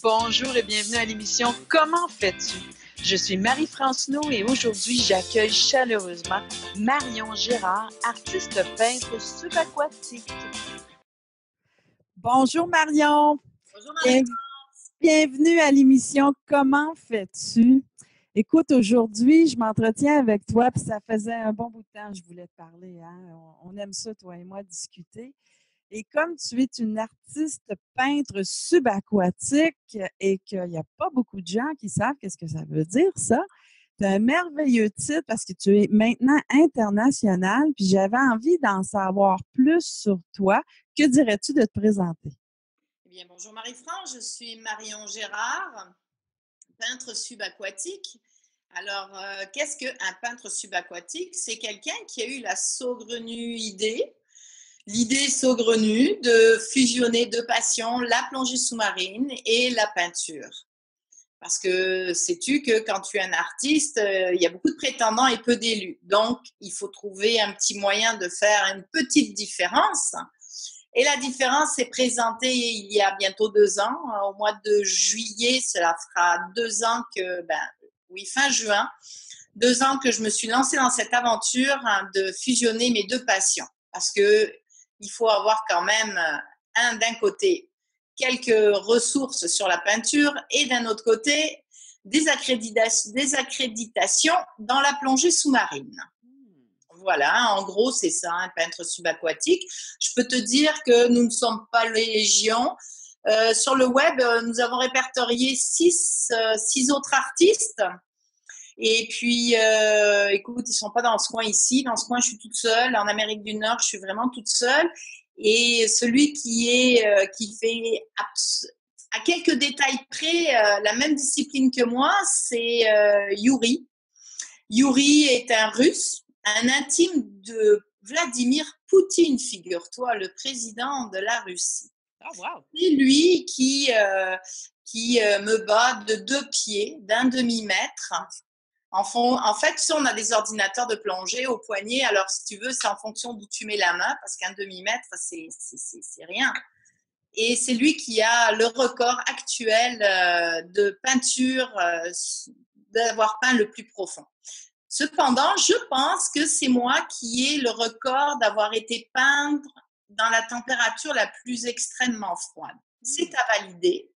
Bonjour et bienvenue à l'émission Comment fais-tu? Je suis Marie-France Nou et aujourd'hui, j'accueille chaleureusement Marion Gérard, artiste peintre subaquatique. Bonjour Marion. Bonjour Marie. Bienvenue à l'émission Comment fais-tu? Écoute, aujourd'hui, je m'entretiens avec toi, puis ça faisait un bon bout de temps que je voulais te parler. Hein? On aime ça, toi et moi, discuter. Et comme tu es une artiste peintre subaquatique et qu'il n'y a pas beaucoup de gens qui savent qu'est-ce que ça veut dire, ça, tu as un merveilleux titre parce que tu es maintenant international, puis j'avais envie d'en savoir plus sur toi. Que dirais-tu de te présenter? Eh bien, bonjour Marie-France, je suis Marion Gérard, peintre subaquatique. Alors, qu'est-ce qu'un peintre subaquatique? C'est quelqu'un qui a eu la saugrenue l'idée saugrenue de fusionner deux passions, la plongée sous-marine et la peinture. Parce que sais-tu que quand tu es un artiste, il y a beaucoup de prétendants et peu d'élus. Donc, il faut trouver un petit moyen de faire une petite différence. Et la différence s'est présentée il y a bientôt 2 ans. Au mois de juillet, cela fera 2 ans fin juin, 2 ans que je me suis lancée dans cette aventure de fusionner mes deux passions. Parce que il faut avoir quand même, d'un côté, quelques ressources sur la peinture et d'un autre côté, des accréditations dans la plongée sous-marine. Voilà, en gros, c'est ça, un peintre subaquatique. Je peux te dire que nous ne sommes pas légion. Sur le web, nous avons répertorié 6 autres artistes. Et puis, écoute, ils ne sont pas dans ce coin ici. Dans ce coin, je suis toute seule. En Amérique du Nord, je suis vraiment toute seule. Et celui qui fait à quelques détails près la même discipline que moi, c'est Yuri. Yuri est un Russe, un intime de Vladimir Poutine, figure-toi, le président de la Russie. Oh, wow. C'est lui qui me bat de 2 pieds, d'un demi-mètre. En fait, tu sais, on a des ordinateurs de plongée au poignet. Alors, si tu veux, c'est en fonction d'où tu mets la main, parce qu'un demi-mètre, c'est rien. Et c'est lui qui a le record actuel de peinture, d'avoir peint le plus profond. Cependant, je pense que c'est moi qui ai le record d'avoir été peindre dans la température la plus extrêmement froide. C'est à valider.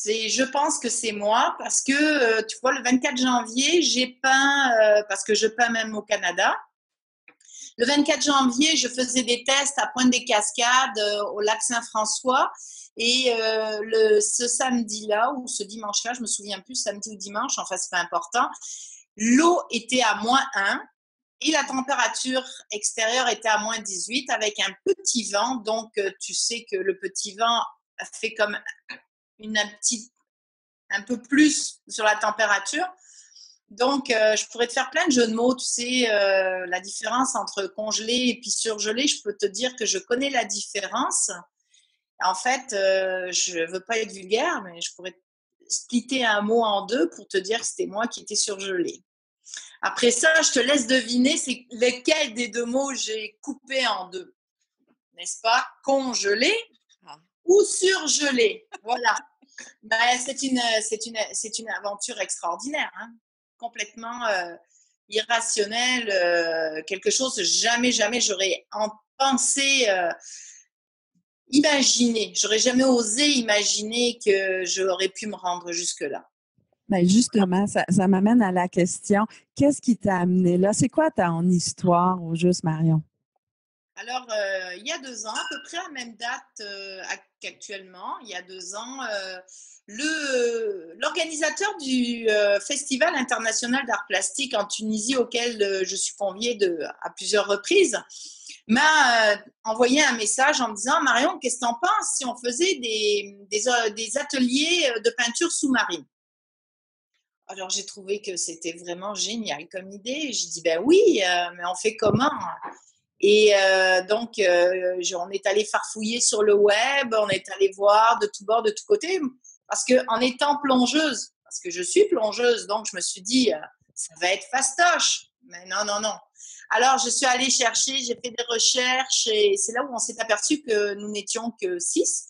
Je pense que c'est moi parce que, tu vois, le 24 janvier, j'ai peint, parce que je peins même au Canada. Le 24 janvier, je faisais des tests à Pointe-des-Cascades, au lac Saint-François. Et ce samedi-là, ou ce dimanche-là, je me souviens plus, samedi ou dimanche, enfin, c'est pas important, l'eau était à -1 et la température extérieure était à -18 avec un petit vent. Donc, tu sais que le petit vent fait comme un peu plus sur la température. Donc, je pourrais te faire plein de jeux de mots. Tu sais, la différence entre congelé et puis surgelé, je peux te dire que je connais la différence. En fait, je ne veux pas être vulgaire, mais je pourrais splitter un mot en deux pour te dire que c'était moi qui étais surgelé. Après ça, je te laisse deviner c'est lequel des 2 mots j'ai coupé en 2. N'est-ce pas? Congelé ou surgelé. Voilà. Ben, c'est une aventure extraordinaire, hein? Complètement irrationnelle, quelque chose que jamais j'aurais pensé imaginer. J'aurais jamais osé imaginer que j'aurais pu me rendre jusque-là. Bien, justement, ça m'amène à la question, qu'est-ce qui t'a amené là? C'est quoi ton histoire au juste, Marion? Alors, il y a 2 ans, à peu près à la même date qu'actuellement, il y a 2 ans, l'organisateur du Festival international d'art plastique en Tunisie, auquel je suis conviée à plusieurs reprises, m'a envoyé un message en me disant « Marion, qu'est-ce que tu en penses si on faisait des ateliers de peinture sous-marine ?» Alors, j'ai trouvé que c'était vraiment génial comme idée. J'ai dit « Ben oui, mais on fait comment ?» Et donc, on est allé farfouiller sur le web, on est allé voir de tous bords, de tous côtés, parce qu'en étant plongeuse, parce que je suis plongeuse, donc je me suis dit, ça va être fastoche. Mais non. Alors, je suis allée chercher, j'ai fait des recherches et c'est là où on s'est aperçu que nous n'étions que 6.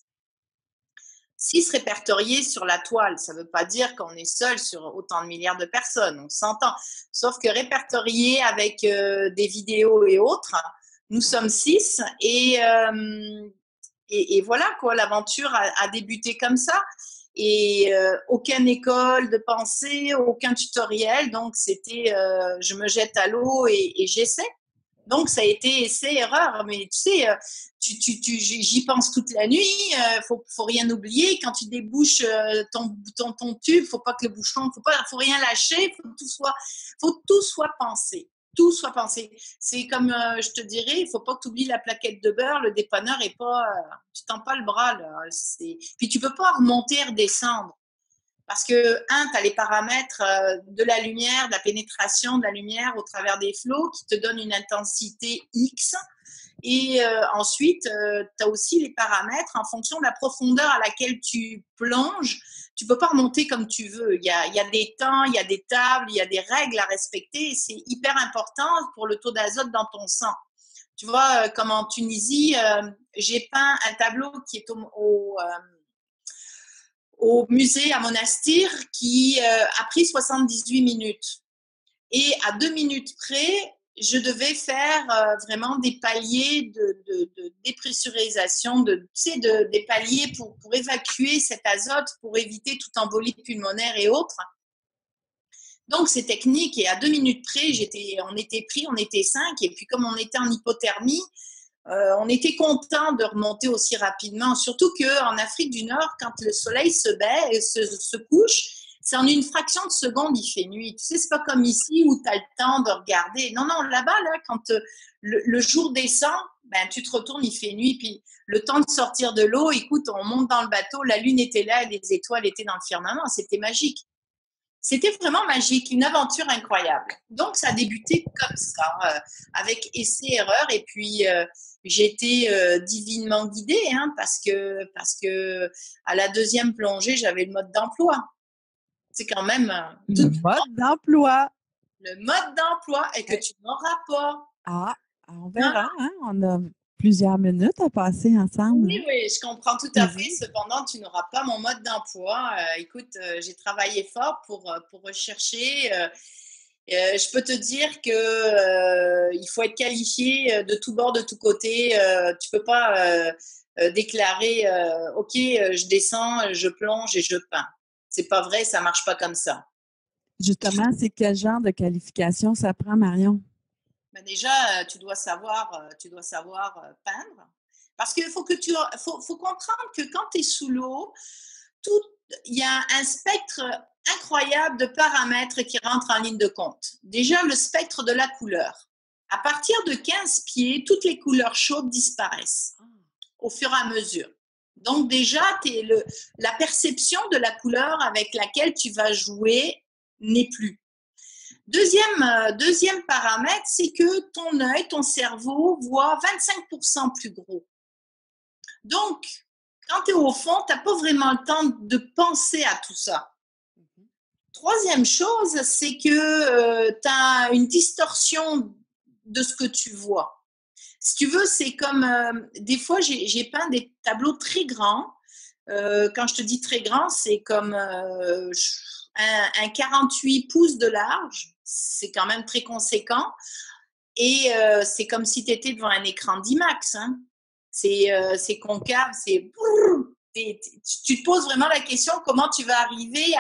6 répertoriés sur la toile. Ça ne veut pas dire qu'on est seul sur autant de milliards de personnes, on s'entend. Sauf que répertoriés avec des vidéos et autres, nous sommes 6 et voilà quoi, l'aventure a débuté comme ça. Et aucune école de pensée, aucun tutoriel, donc c'était je me jette à l'eau et j'essaie. Donc, ça a été essai-erreur. Mais tu sais, j'y pense toute la nuit. Faut rien oublier. Quand tu débouches ton tube, faut pas que le bouchon, faut rien lâcher. Faut tout soit pensé. Tout soit pensé. C'est comme, je te dirais, il faut pas que tu oublies la plaquette de beurre. Le dépanneur est pas, tu tends pas le bras là. Puis tu peux pas remonter, redescendre. Parce que, tu as les paramètres de la lumière, de la pénétration de la lumière au travers des flots qui te donnent une intensité X. Et ensuite, tu as aussi les paramètres en fonction de la profondeur à laquelle tu plonges. Tu ne peux pas remonter comme tu veux. Il y a des temps, il y a des tables, il y a des règles à respecter. Et c'est hyper important pour le taux d'azote dans ton sang. Tu vois, comme en Tunisie, j'ai peint un tableau qui est au musée à Monastir qui a pris 78 minutes. Et à 2 minutes près, je devais faire vraiment des paliers de dépressurisation, des paliers pour évacuer cet azote, pour éviter toute embolie pulmonaire et autres. Donc, c'est technique. Et à 2 minutes près, on était 5. Et puis, comme on était en hypothermie, on était content de remonter aussi rapidement, surtout qu'en Afrique du Nord, quand le soleil se couche, c'est en une fraction de seconde, il fait nuit. Tu sais, c'est pas comme ici où tu as le temps de regarder. Non, là-bas, quand le jour descend, ben, tu te retournes, il fait nuit. Puis le temps de sortir de l'eau, écoute, on monte dans le bateau, la lune était là, les étoiles étaient dans le firmament. C'était magique. C'était vraiment magique, une aventure incroyable. Donc, ça a débuté comme ça, avec essai-erreur. Et puis, j'ai été divinement guidée, parce que à la 2e plongée, j'avais le mode d'emploi. C'est quand même le mode d'emploi. Le mode d'emploi et que tu n'auras pas. Ah, on verra. On a plusieurs minutes à passer ensemble. Oui, je comprends tout à fait. Cependant, tu n'auras pas mon mode d'emploi. Écoute, j'ai travaillé fort pour rechercher. Je peux te dire que il faut être qualifié de tout bord, de tout côté. Tu peux pas déclarer OK, je descends, je plonge et je peins. C'est pas vrai, ça marche pas comme ça. Justement, c'est quel genre de qualification ça prend, Marion? Ben déjà, tu dois savoir peindre. Parce qu'il faut comprendre que quand tu es sous l'eau, il y a un spectre incroyable de paramètres qui rentrent en ligne de compte. Déjà, le spectre de la couleur. À partir de 15 pieds, toutes les couleurs chaudes disparaissent au fur et à mesure. Donc déjà, la perception de la couleur avec laquelle tu vas jouer n'est plus. Deuxième paramètre, c'est que ton œil, ton cerveau voit 25% plus gros. Donc, quand tu es au fond, tu n'as pas vraiment le temps de penser à tout ça. Troisième chose, c'est que tu as une distorsion de ce que tu vois. Si tu veux, c'est comme des fois, j'ai peint des tableaux très grands. Quand je te dis très grand, c'est comme un 48 pouces de large. C'est quand même très conséquent. Et c'est comme si tu étais devant un écran d'IMAX. C'est concave, tu te poses vraiment la question comment tu vas arriver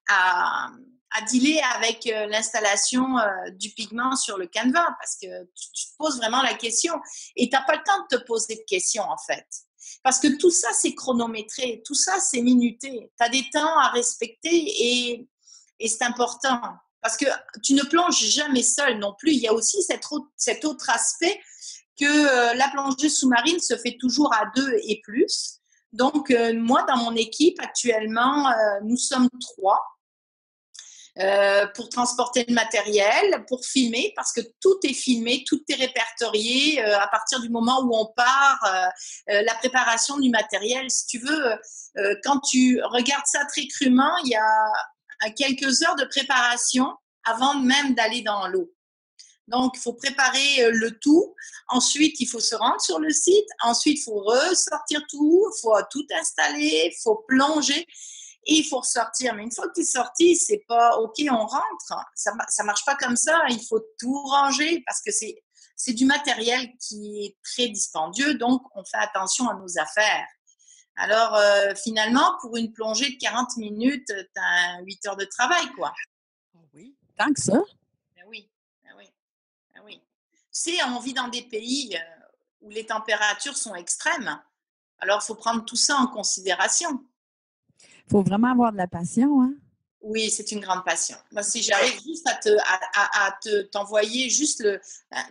à dealer avec l'installation du pigment sur le canevas, parce que tu te poses vraiment la question et tu n'as pas le temps de te poser de questions en fait. Parce que tout ça, c'est chronométré, tout ça, c'est minuté. Tu as des temps à respecter et c'est important. Parce que tu ne plonges jamais seul non plus. Il y a aussi cet autre aspect que la plongée sous-marine se fait toujours à 2 et plus. Donc, moi, dans mon équipe, actuellement, nous sommes 3 pour transporter le matériel, pour filmer, parce que tout est filmé, tout est répertorié à partir du moment où on part, la préparation du matériel. Si tu veux, quand tu regardes ça très crûment, il y a quelques heures de préparation avant même d'aller dans l'eau. Donc, il faut préparer le tout. Ensuite, il faut se rendre sur le site. Ensuite, il faut ressortir tout. Il faut tout installer. Il faut plonger. Et il faut ressortir. Mais une fois que tu es sorti, c'est pas OK, on rentre. Ça marche pas comme ça. Il faut tout ranger parce que c'est du matériel qui est très dispendieux. Donc, on fait attention à nos affaires. Alors, finalement, pour une plongée de 40 minutes, tu as 8 heures de travail, quoi. Oui. Tant que ça. Ben oui, ben oui, ben oui. Tu sais, on vit dans des pays où les températures sont extrêmes. Alors, il faut prendre tout ça en considération. Il faut vraiment avoir de la passion, hein? Oui, c'est une grande passion. Moi, si j'arrive juste à t'envoyer juste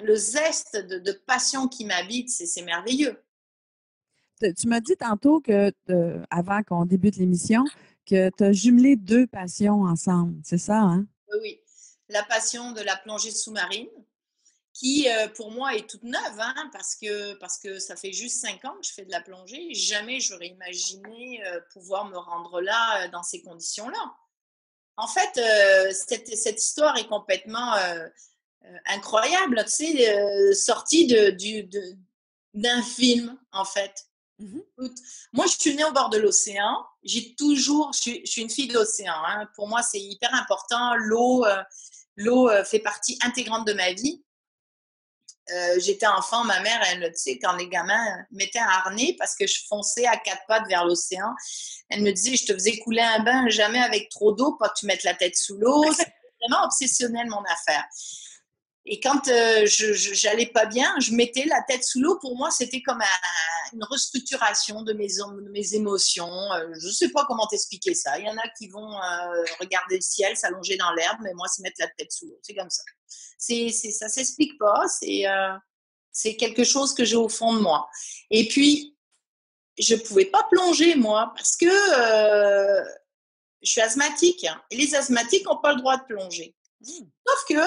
le zeste de passion qui m'habite, c'est merveilleux. Tu m'as dit tantôt que, avant qu'on débute l'émission, que tu as jumelé 2 passions ensemble. C'est ça, hein? Oui, la passion de la plongée sous-marine, qui pour moi est toute neuve, hein, parce que ça fait juste 5 ans que je fais de la plongée. Jamais j'aurais imaginé pouvoir me rendre là dans ces conditions-là. En fait, cette histoire est complètement incroyable, tu sais, sortie d'un film, en fait. Écoute, moi, je suis née au bord de l'océan. Je suis une fille de l'océan. Hein. Pour moi, c'est hyper important. L'eau fait partie intégrante de ma vie. J'étais enfant, ma mère, elle, tu sais, quand les gamins mettaient un harnais parce que je fonçais à 4 pattes vers l'océan, elle me disait, je te faisais couler un bain, jamais avec trop d'eau, pas que tu mettes la tête sous l'eau. C'était vraiment obsessionnel, mon affaire. Et quand j'allais pas bien, je mettais la tête sous l'eau. Pour moi, c'était comme une restructuration de mes émotions. Je sais pas comment t'expliquer ça. Il y en a qui vont regarder le ciel, s'allonger dans l'herbe, mais moi, c'est mettre la tête sous l'eau. C'est comme ça. Ça s'explique pas. C'est quelque chose que j'ai au fond de moi. Et puis, je pouvais pas plonger, moi, parce que je suis asthmatique. Et les asthmatiques n'ont pas le droit de plonger. Sauf que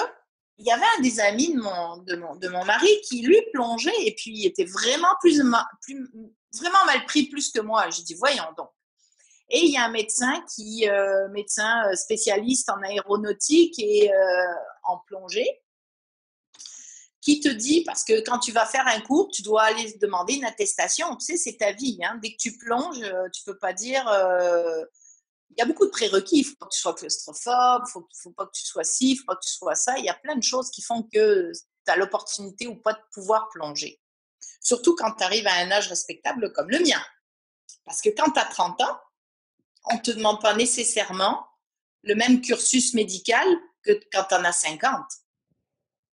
il y avait un des amis de mon mari qui, lui, plongeait et puis il était vraiment vraiment mal pris plus que moi. J'ai dit, voyons donc. Et il y a un médecin spécialiste en aéronautique et en plongée, qui te dit, parce que quand tu vas faire un cours, tu dois aller demander une attestation. Tu sais, c'est ta vie. Hein. Dès que tu plonges, tu peux pas dire... il y a beaucoup de prérequis. Il ne faut pas que tu sois claustrophobe, il ne faut pas que tu sois ci, il ne faut pas que tu sois ça. Il y a plein de choses qui font que tu as l'opportunité ou pas de pouvoir plonger. Surtout quand tu arrives à un âge respectable comme le mien. Parce que quand tu as 30 ans, on ne te demande pas nécessairement le même cursus médical que quand tu en as 50.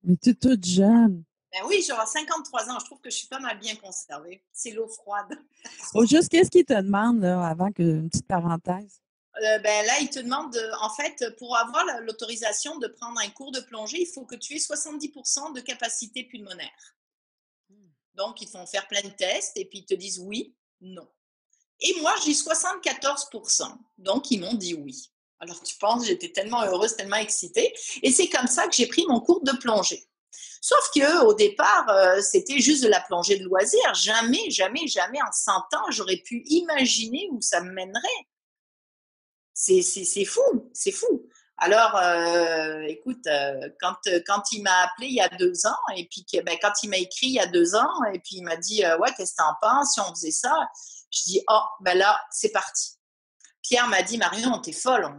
Mais tu es toute jeune. Ben oui, j'aurai 53 ans. Je trouve que je suis pas mal bien conservée. C'est l'eau froide. Juste, qu'est-ce qu'il te demande, là, avant une petite parenthèse? Ben là, il te demande, en fait, pour avoir l'autorisation de prendre un cours de plongée, il faut que tu aies 70% de capacité pulmonaire. Donc, ils te font faire plein de tests et puis ils te disent oui, non. Et moi, j'ai 74%. Donc, ils m'ont dit oui. Alors, tu penses, j'étais tellement heureuse, tellement excitée. Et c'est comme ça que j'ai pris mon cours de plongée. Sauf qu'au départ, c'était juste de la plongée de loisir. Jamais, jamais, jamais en 100 ans, j'aurais pu imaginer où ça me mènerait. C'est fou, c'est fou. Alors, écoute, quand il m'a appelé il y a 2 ans, et puis quand il m'a écrit il y a 2 ans, et puis il m'a dit, ouais, qu'est-ce que t'en penses si on faisait ça? Je dis, oh, ben là, c'est parti. Pierre m'a dit, Marion, t'es folle,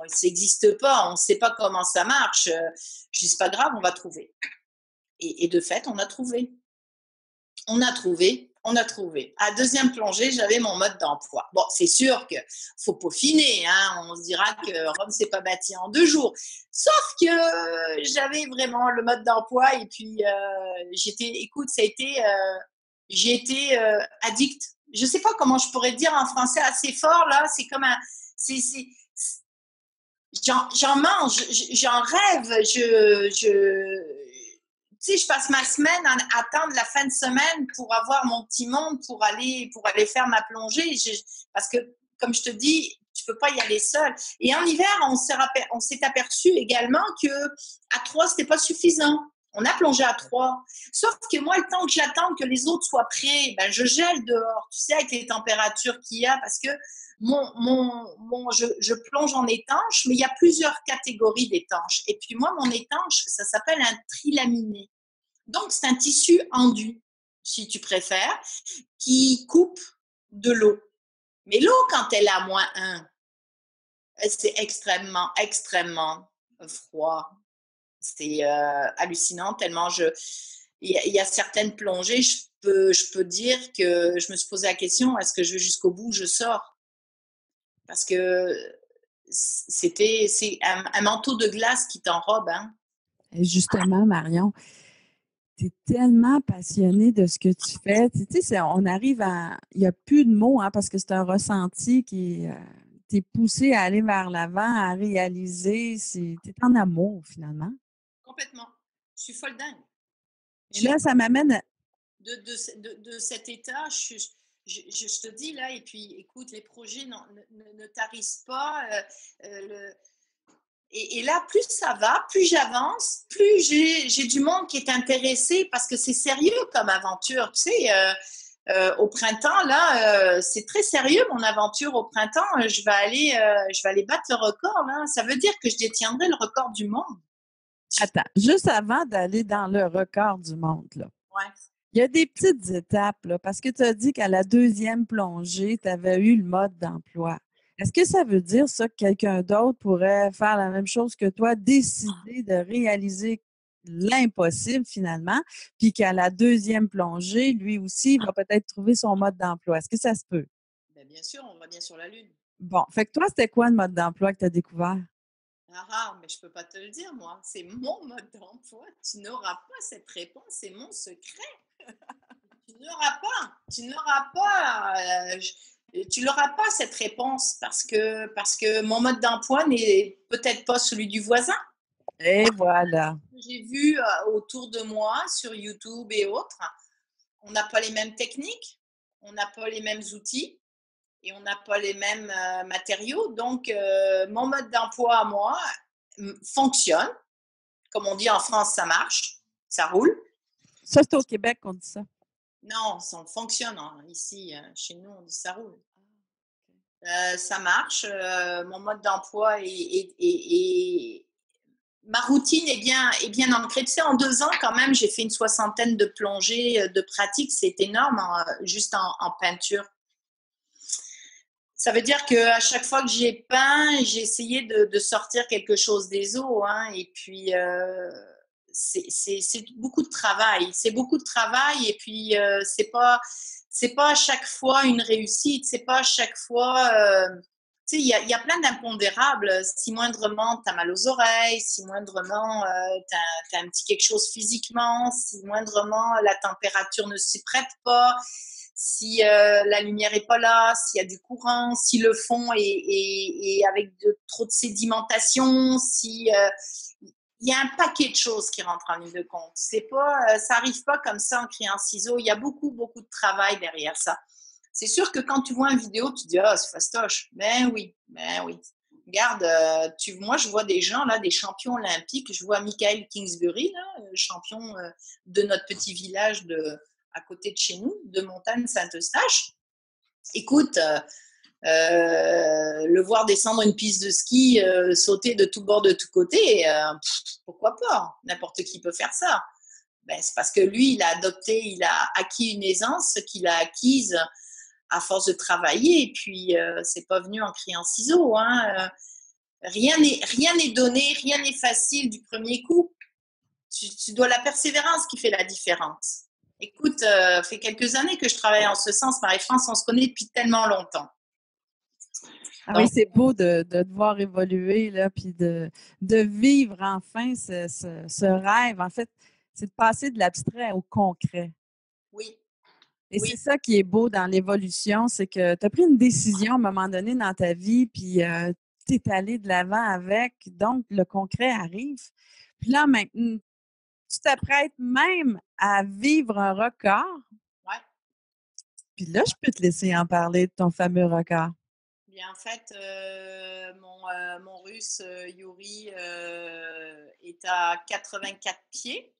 ça n'existe pas, on ne sait pas comment ça marche. Je dis, c'est pas grave, on va trouver. Et de fait, on a trouvé. On a trouvé. À deuxième plongée, j'avais mon mode d'emploi. Bon, c'est sûr qu'il faut peaufiner. Hein. On se dira que Rome ne s'est pas bâti en 2 jours. Sauf que j'avais vraiment le mode d'emploi. Et puis, j'ai été addict. Je ne sais pas comment je pourrais dire en français assez fort. Là, c'est comme un... J'en mange, j'en rêve, tu sais, je passe ma semaine à attendre la fin de semaine pour avoir mon petit monde, pour aller faire ma plongée. Parce que, comme je te dis, tu peux pas y aller seul. Et en hiver, on s'est aperçu également que à 3, c'était pas suffisant. On a plongé à 3. Sauf que moi, le temps que j'attends que les autres soient prêts, ben, je gèle dehors, tu sais, avec les températures qu'il y a, parce que Je plonge en étanche, mais il y a plusieurs catégories d'étanches. Et puis moi, mon étanche, ça s'appelle un trilaminé. Donc, c'est un tissu enduit, si tu préfères, qui coupe de l'eau. Mais l'eau, quand elle est à -1, c'est extrêmement, extrêmement froid. C'est hallucinant, tellement il y a certaines plongées, je peux dire que je me suis posé la question, est-ce que je vais jusqu'au bout, je sors? Parce que c'est un manteau de glace qui t'enrobe, hein. Et justement, Marion, tu es tellement passionnée de ce que tu fais. Tu sais, on arrive à. Il n'y a plus de mots, hein, parce que c'est un ressenti qui est. Tu es poussé à aller vers l'avant, à réaliser. Tu es en amour, finalement. Complètement. Je suis folle dingue. Et là, ça m'amène. De cet état, je te dis là, et puis écoute, les projets ne tarissent pas. Et là, plus ça va, plus j'avance, plus j'ai du monde qui est intéressé parce que c'est sérieux comme aventure. Tu sais, au printemps, là, c'est très sérieux mon aventure au printemps. Je vais aller battre le record. Là. Ça veut dire que je détiendrai le record du monde. Attends, juste avant d'aller dans le record du monde, là. Ouais. Il y a des petites étapes, là, parce que tu as dit qu'à la deuxième plongée, tu avais eu le mode d'emploi. Est-ce que ça veut dire ça que quelqu'un d'autre pourrait faire la même chose que toi, décider de réaliser l'impossible finalement, puis qu'à la deuxième plongée, lui aussi, il va peut-être trouver son mode d'emploi? Est-ce que ça se peut? Bien sûr, on va bien sur la Lune. Bon, fait que toi, c'était quoi le mode d'emploi que tu as découvert? Ah, mais je ne peux pas te le dire, moi. C'est mon mode d'emploi. Tu n'auras pas cette réponse. C'est mon secret. Tu n'auras pas cette réponse parce que mon mode d'emploi n'est peut-être pas celui du voisin. Et voilà. J'ai vu autour de moi sur YouTube et autres, on n'a pas les mêmes techniques, on n'a pas les mêmes outils et on n'a pas les mêmes matériaux. Donc, mon mode d'emploi à moi fonctionne. Comme on dit en France, ça marche, ça roule. Ça, c'est au Québec qu'on dit ça. Non, ça fonctionne. Hein. Ici, chez nous, on dit ça roule. Ça marche. Mon mode d'emploi ma routine est bien ancrée. Tu sais, en 2 ans, quand même, j'ai fait une 60aine de plongées de pratique. C'est énorme, hein, juste en peinture. Ça veut dire qu'à chaque fois que j'ai peint, j'ai essayé de sortir quelque chose des eaux. Hein, et puis, c'est beaucoup de travail. C'est beaucoup de travail. Et puis, c'est pas à chaque fois une réussite. C'est pas à chaque fois. Tu sais, il y a plein d'impondérables. Si moindrement tu as mal aux oreilles, si moindrement tu as un petit quelque chose physiquement, si moindrement la température ne s'y prête pas, si la lumière est pas là, s'il y a du courant, si le fond est avec trop de sédimentation, si il y a un paquet de choses qui rentrent en ligne de compte. C'est pas, ça arrive pas comme ça en criant ciseaux. Il y a beaucoup, beaucoup de travail derrière ça. C'est sûr que quand tu vois une vidéo, tu te dis ah, c'est fastoche. Ben oui. Regarde, moi je vois des gens là, des champions olympiques. Je vois Michael Kingsbury, là, champion de notre petit village à côté de chez nous, de Montagne-Saint-Eustache. Écoute, le voir descendre une piste de ski, sauter de tout bord, de tous côtés, pourquoi pas? N'importe qui peut faire ça. Ben, c'est parce que lui, il a acquis une aisance qu'il a acquise à force de travailler, et puis c'est pas venu en criant ciseaux. Hein. Rien n'est donné, rien n'est facile du premier coup. Tu dois la persévérance qui fait la différence. Écoute, fait quelques années que je travaille en ce sens, Marie-France, on se connaît depuis tellement longtemps. Ah oui, c'est beau de te voir évoluer, là, puis de vivre enfin ce rêve. En fait, c'est de passer de l'abstrait au concret. Oui. Et c'est ça qui est beau dans l'évolution, c'est que tu as pris une décision à un moment donné dans ta vie, puis tu es allé de l'avant avec, donc le concret arrive. Puis là, maintenant, tu t'apprêtes même à vivre un record. Ouais. Puis là, je peux te laisser en parler de ton fameux record. Bien, en fait, mon russe Yuri est à 84 pieds.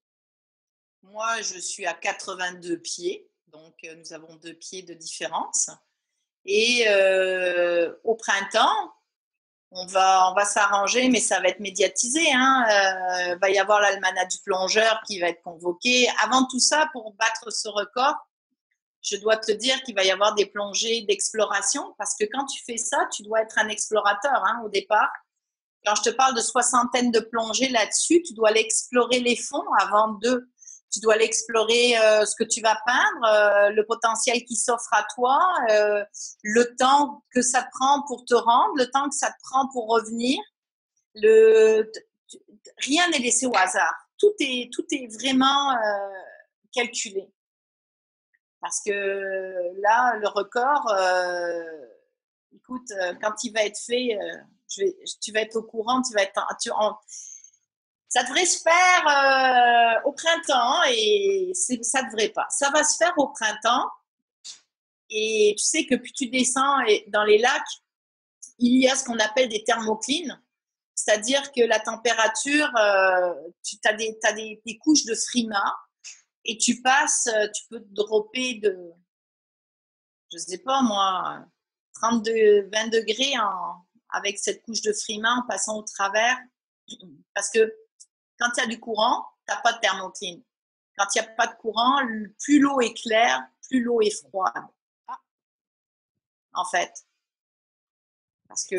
Moi, je suis à 82 pieds. Donc, nous avons 2 pieds de différence. Et au printemps, on va s'arranger, mais ça va être médiatisé. Va y avoir l'almanach du plongeur qui va être convoqué. Avant tout ça, pour battre ce record, je dois te dire qu'il va y avoir des plongées d'exploration parce que quand tu fais ça, tu dois être un explorateur au départ. Quand je te parle de soixantaine de plongées là-dessus, tu dois aller explorer les fonds avant de. Tu dois aller explorer ce que tu vas peindre, le potentiel qui s'offre à toi, le temps que ça te prend pour te rendre, le temps que ça te prend pour revenir. Rien n'est laissé au hasard. Tout est vraiment calculé. Parce que là, le record, écoute, quand il va être fait, tu vas être au courant, ça devrait se faire au printemps et ça devrait pas. Ça va se faire au printemps et tu sais que plus tu descends dans les lacs, il y a ce qu'on appelle des thermoclines, c'est-à-dire que la température, tu as des couches de frima et tu peux te dropper de, je sais pas moi, 32, 20 degrés avec cette couche de frima en passant au travers parce que quand il y a du courant, tu n'as pas de thermocline. Quand il n'y a pas de courant, plus l'eau est claire, plus l'eau est froide. En fait. Parce que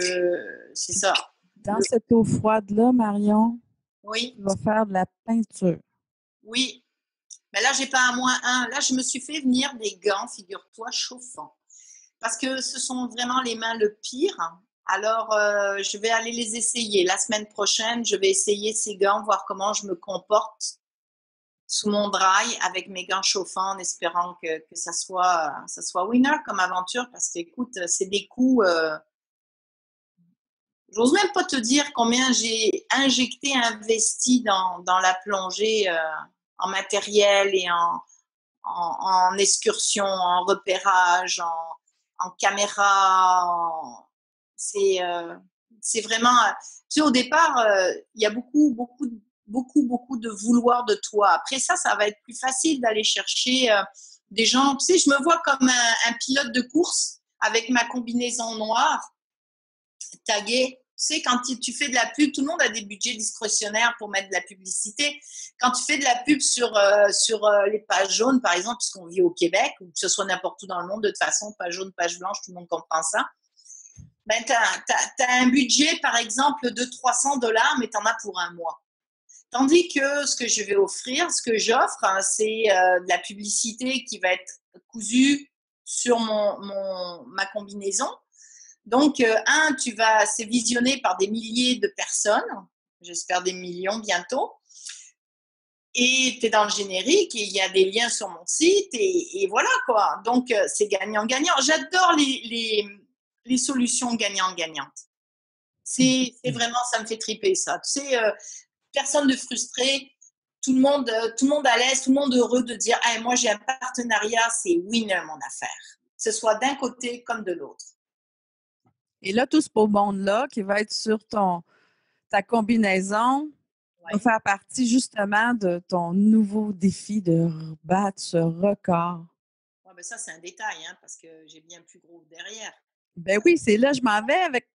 c'est ça. Dans cette eau froide-là, Marion, oui. Tu vas faire de la peinture. Oui. Mais là, j'ai pas un -1. Là, je me suis fait venir des gants, figure-toi, chauffants. Parce que ce sont vraiment les mains le pire. Alors, je vais aller les essayer. La semaine prochaine, je vais essayer ces gants, voir comment je me comporte sous mon dry avec mes gants chauffants en espérant que ça soit winner comme aventure. Parce que, écoute, c'est des coups… j'ose même pas te dire combien j'ai investi dans la plongée en matériel et en excursion, en repérage, en caméra. C'est vraiment… Tu sais, au départ, il y a beaucoup de vouloir de toi. Après ça va être plus facile d'aller chercher des gens. Tu sais, je me vois comme un pilote de course avec ma combinaison noire, taguée. Tu sais, quand tu fais de la pub, tout le monde a des budgets discrétionnaires pour mettre de la publicité. Quand tu fais de la pub sur les pages jaunes, par exemple, puisqu'on vit au Québec, ou que ce soit n'importe où dans le monde, de toute façon, page jaune, page blanche, tout le monde comprend ça. Ben, tu as un budget, par exemple, de $300, mais tu en as pour un mois. Tandis que ce que je vais offrir, ce que j'offre, c'est de la publicité qui va être cousue sur ma combinaison. Donc, c'est visionné par des milliers de personnes, j'espère des millions bientôt, et tu es dans le générique et il y a des liens sur mon site et voilà quoi. Donc, c'est gagnant-gagnant. J'adore les solutions gagnantes-gagnantes. C'est vraiment, ça me fait triper ça. Tu sais, personne de frustré, tout le monde à l'aise, tout le monde heureux de dire hey, moi j'ai un partenariat, c'est winner mon affaire. Que ce soit d'un côté comme de l'autre. Et là, tout ce beau monde-là qui va être sur ta combinaison va faire partie justement de ton nouveau défi de battre ce record. Ouais, ben ça, c'est un détail, parce que j'ai bien plus gros derrière. Ben oui, c'est là, je m'en vais avec.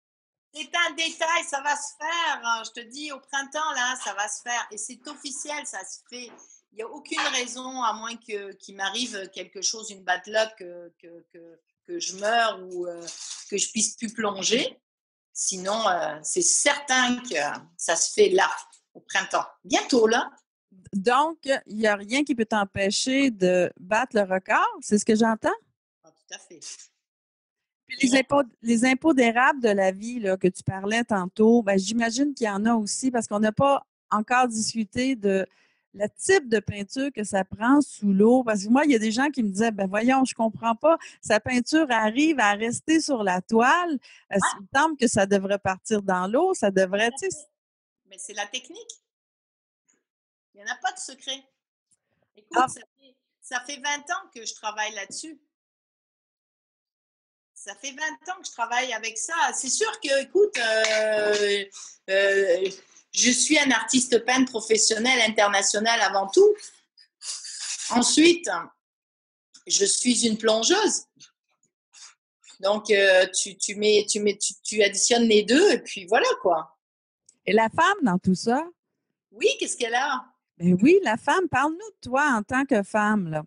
C'est un détail, ça va se faire. Je te dis, au printemps, là, ça va se faire. Et c'est officiel, ça se fait. Il n'y a aucune raison, à moins qu'il m'arrive quelque chose, une bad luck, que je meure ou que je puisse plus plonger. Sinon, c'est certain que ça se fait là, au printemps. Bientôt, là. Donc, il n'y a rien qui peut t'empêcher de battre le record, c'est ce que j'entends? Ah, tout à fait. Puis les impôts d'érable de la vie là, que tu parlais tantôt, ben, j'imagine qu'il y en a aussi parce qu'on n'a pas encore discuté de le type de peinture que ça prend sous l'eau. Parce que moi, il y a des gens qui me disaient, ben voyons, je comprends pas, sa peinture arrive à rester sur la toile. Il me semble que ça devrait partir dans l'eau, ça devrait, tu sais. Mais c'est la technique. Il n'y en a pas de secret. Écoute, ça fait 20 ans que je travaille là-dessus. Ça fait 20 ans que je travaille avec ça. C'est sûr que, écoute, je suis un artiste peintre professionnel international avant tout. Ensuite, je suis une plongeuse. Donc, tu additionnes les deux et puis voilà quoi. Et la femme dans tout ça? Oui, qu'est-ce qu'elle a? Ben oui, la femme, parle-nous de toi en tant que femme, là.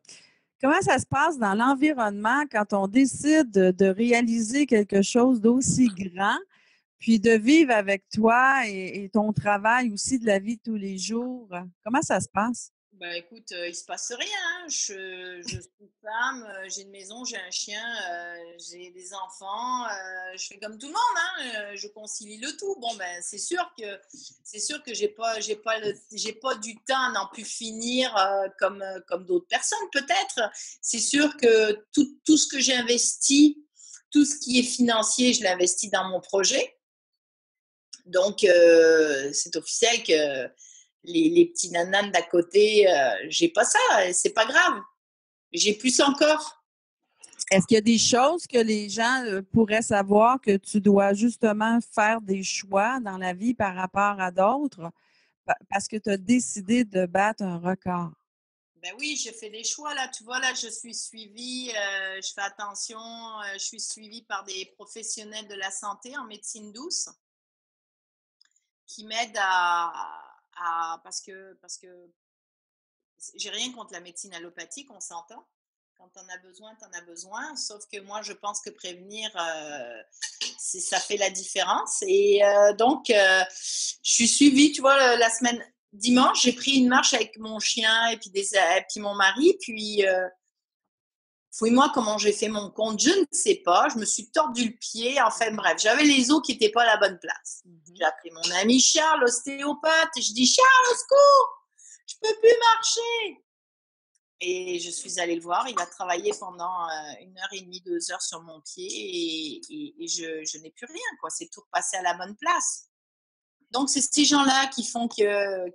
Comment ça se passe dans l'environnement quand on décide de réaliser quelque chose d'aussi grand, puis de vivre avec toi et ton travail aussi de la vie de tous les jours? Comment ça se passe? Ben écoute, il se passe rien, hein. Je suis femme, j'ai une maison, j'ai un chien, j'ai des enfants, je fais comme tout le monde, hein, je concilie le tout. Bon, ben, c'est sûr que j'ai pas du temps à n'en plus finir, comme d'autres personnes peut-être. C'est sûr que tout ce que j'ai investi, tout ce qui est financier, je l'investis dans mon projet. Donc, c'est officiel que les petits nananes d'à côté, j'ai pas ça, c'est pas grave. J'ai plus encore. Est-ce qu'il y a des choses que les gens pourraient savoir que tu dois justement faire des choix dans la vie par rapport à d'autres parce que tu as décidé de battre un record? Ben oui, je fais des choix là. Tu vois, là, je suis suivie, je fais attention, je suis suivie par des professionnels de la santé en médecine douce qui m'aident parce que j'ai rien contre la médecine allopathique, on s'entend. Quand tu en as besoin, tu en as besoin. Sauf que moi, je pense que prévenir, ça fait la différence. Et donc, je suis suivie, tu vois, la semaine dimanche, j'ai pris une marche avec mon chien et puis mon mari. Puis, fouille-moi comment j'ai fait mon compte, je ne sais pas. Je me suis tordu le pied. Enfin, bref, j'avais les os qui n'étaient pas à la bonne place. J'ai appelé mon ami Charles, ostéopathe, et je dis Charles, au secours, je peux plus marcher. Et je suis allée le voir. Il a travaillé pendant 1h30, 2 heures sur mon pied et je n'ai plus rien, quoi. C'est tout repassé à la bonne place. Donc, c'est ces gens-là qui font que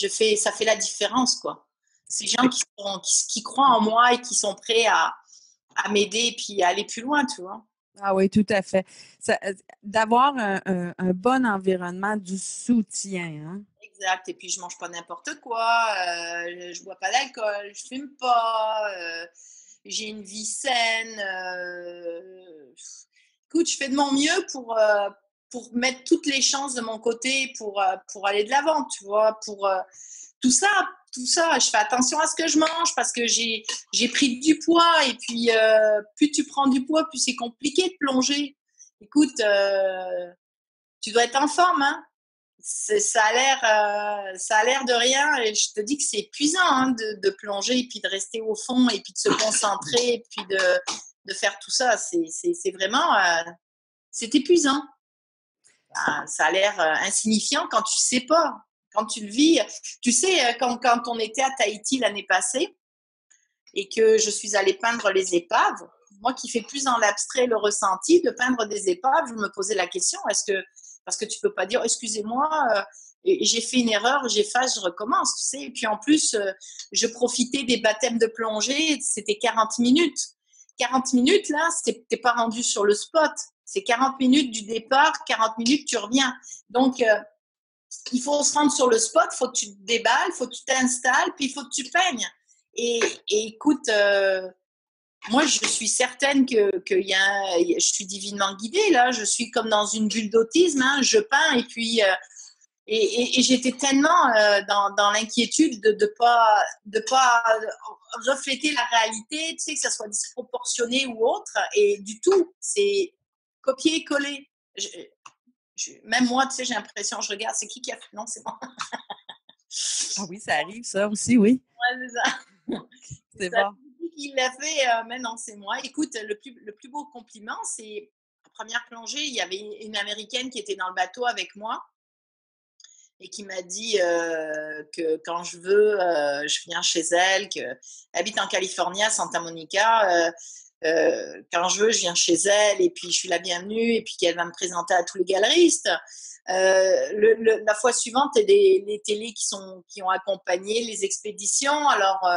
ça fait la différence, quoi. Ces gens qui croient en moi et qui sont prêts à m'aider et puis à aller plus loin, tu vois. Ah oui, tout à fait. D'avoir un bon environnement du soutien, hein? Exact. Et puis, je mange pas n'importe quoi, je bois pas d'alcool, je fume pas, j'ai une vie saine. Écoute, je fais de mon mieux pour mettre toutes les chances de mon côté pour aller de l'avant, tu vois, pour tout ça, tout ça. Je fais attention à ce que je mange parce que j'ai pris du poids et puis plus tu prends du poids, plus c'est compliqué de plonger. Écoute, tu dois être en forme, hein. Ça a l'air de rien et je te dis que c'est épuisant, hein, de plonger et puis de rester au fond et puis de se concentrer et puis de faire tout ça. C'est vraiment c'est épuisant. Ça a l'air insignifiant quand tu sais pas, quand tu le vis. Tu sais, quand on était à Tahiti l'année passée et que je suis allée peindre les épaves, moi qui fais plus dans l'abstrait le ressenti, de peindre des épaves, je me posais la question, parce que tu peux pas dire, excusez-moi, j'ai fait une erreur, j'efface, je recommence, tu sais. Et puis en plus, je profitais des baptêmes de plongée, c'était 40 minutes. 40 minutes, là, t'es pas rendu sur le spot. C'est 40 minutes du départ, 40 minutes, tu reviens. Donc, il faut se rendre sur le spot, il faut que tu te déballes, il faut que tu t'installes, puis il faut que tu peignes. Et écoute, moi, je suis certaine que je suis divinement guidée, là. Je suis comme dans une bulle d'autisme, hein. Je peins et puis et j'étais tellement dans l'inquiétude de pas refléter la réalité, tu sais, que ça soit disproportionné ou autre. Et du tout, c'est copier-coller. Même moi, tu sais, j'ai l'impression, je regarde, c'est qui a fait? Non, c'est moi. Ah oui, ça arrive, ça aussi, oui. Ouais, c'est ça. C'est Ça, bon. il l'a fait, mais non, c'est moi. Écoute, le plus beau compliment, c'est la première plongée, il y avait une Américaine qui était dans le bateau avec moi et qui m'a dit que quand je veux, je viens chez elle, qu'elle habite en Californie, à Santa Monica. Quand je veux, je viens chez elle et puis je suis la bienvenue et puis qu'elle va me présenter à tous les galeristes. La fois suivante, il y a les télés qui ont accompagné les expéditions. Alors,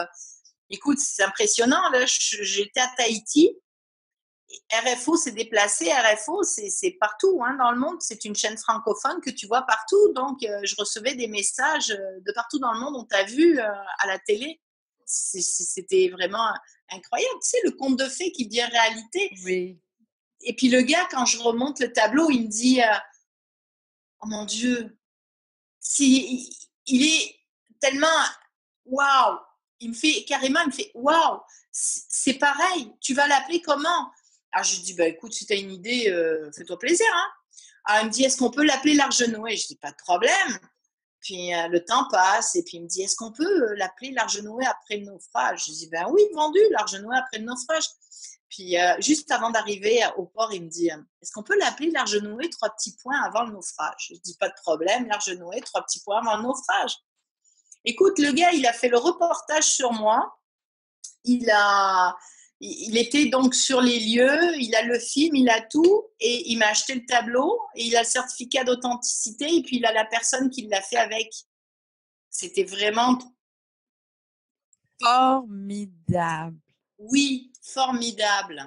écoute, c'est impressionnant. Là, j'étais à Tahiti. RFO s'est déplacé. RFO, c'est partout, hein, dans le monde. C'est une chaîne francophone que tu vois partout. Donc, je recevais des messages de partout dans le monde. On t'a vu à la télé. C'était vraiment incroyable. Tu sais, le conte de fées qui devient réalité. Oui. Et puis le gars, quand je remonte le tableau, il me dit oh mon Dieu, il est tellement waouh. Il me fait carrément, il me fait waouh, c'est pareil, tu vas l'appeler comment? Alors je dis bah écoute, si tu as une idée, fais-toi plaisir. Hein. Alors il me dit est-ce qu'on peut l'appeler l'Arche de Noé? Je dis pas de problème. Puis le temps passe et puis il me dit est-ce qu'on peut l'appeler l'Arche de Noé après le naufrage? Je dis ben oui, vendu, l'Arche de Noé après le naufrage. Puis juste avant d'arriver au port, il me dit est-ce qu'on peut l'appeler l'Arche de Noé, 3 petits points avant le naufrage? Je dis pas de problème, l'Arche de Noé, 3 petits points avant le naufrage. Écoute, le gars, il a fait le reportage sur moi. Il était donc sur les lieux, il a le film, il a tout, et il m'a acheté le tableau, et il a le certificat d'authenticité, et puis il a la personne qui l'a fait avec. C'était vraiment, Formidable. oui, formidable.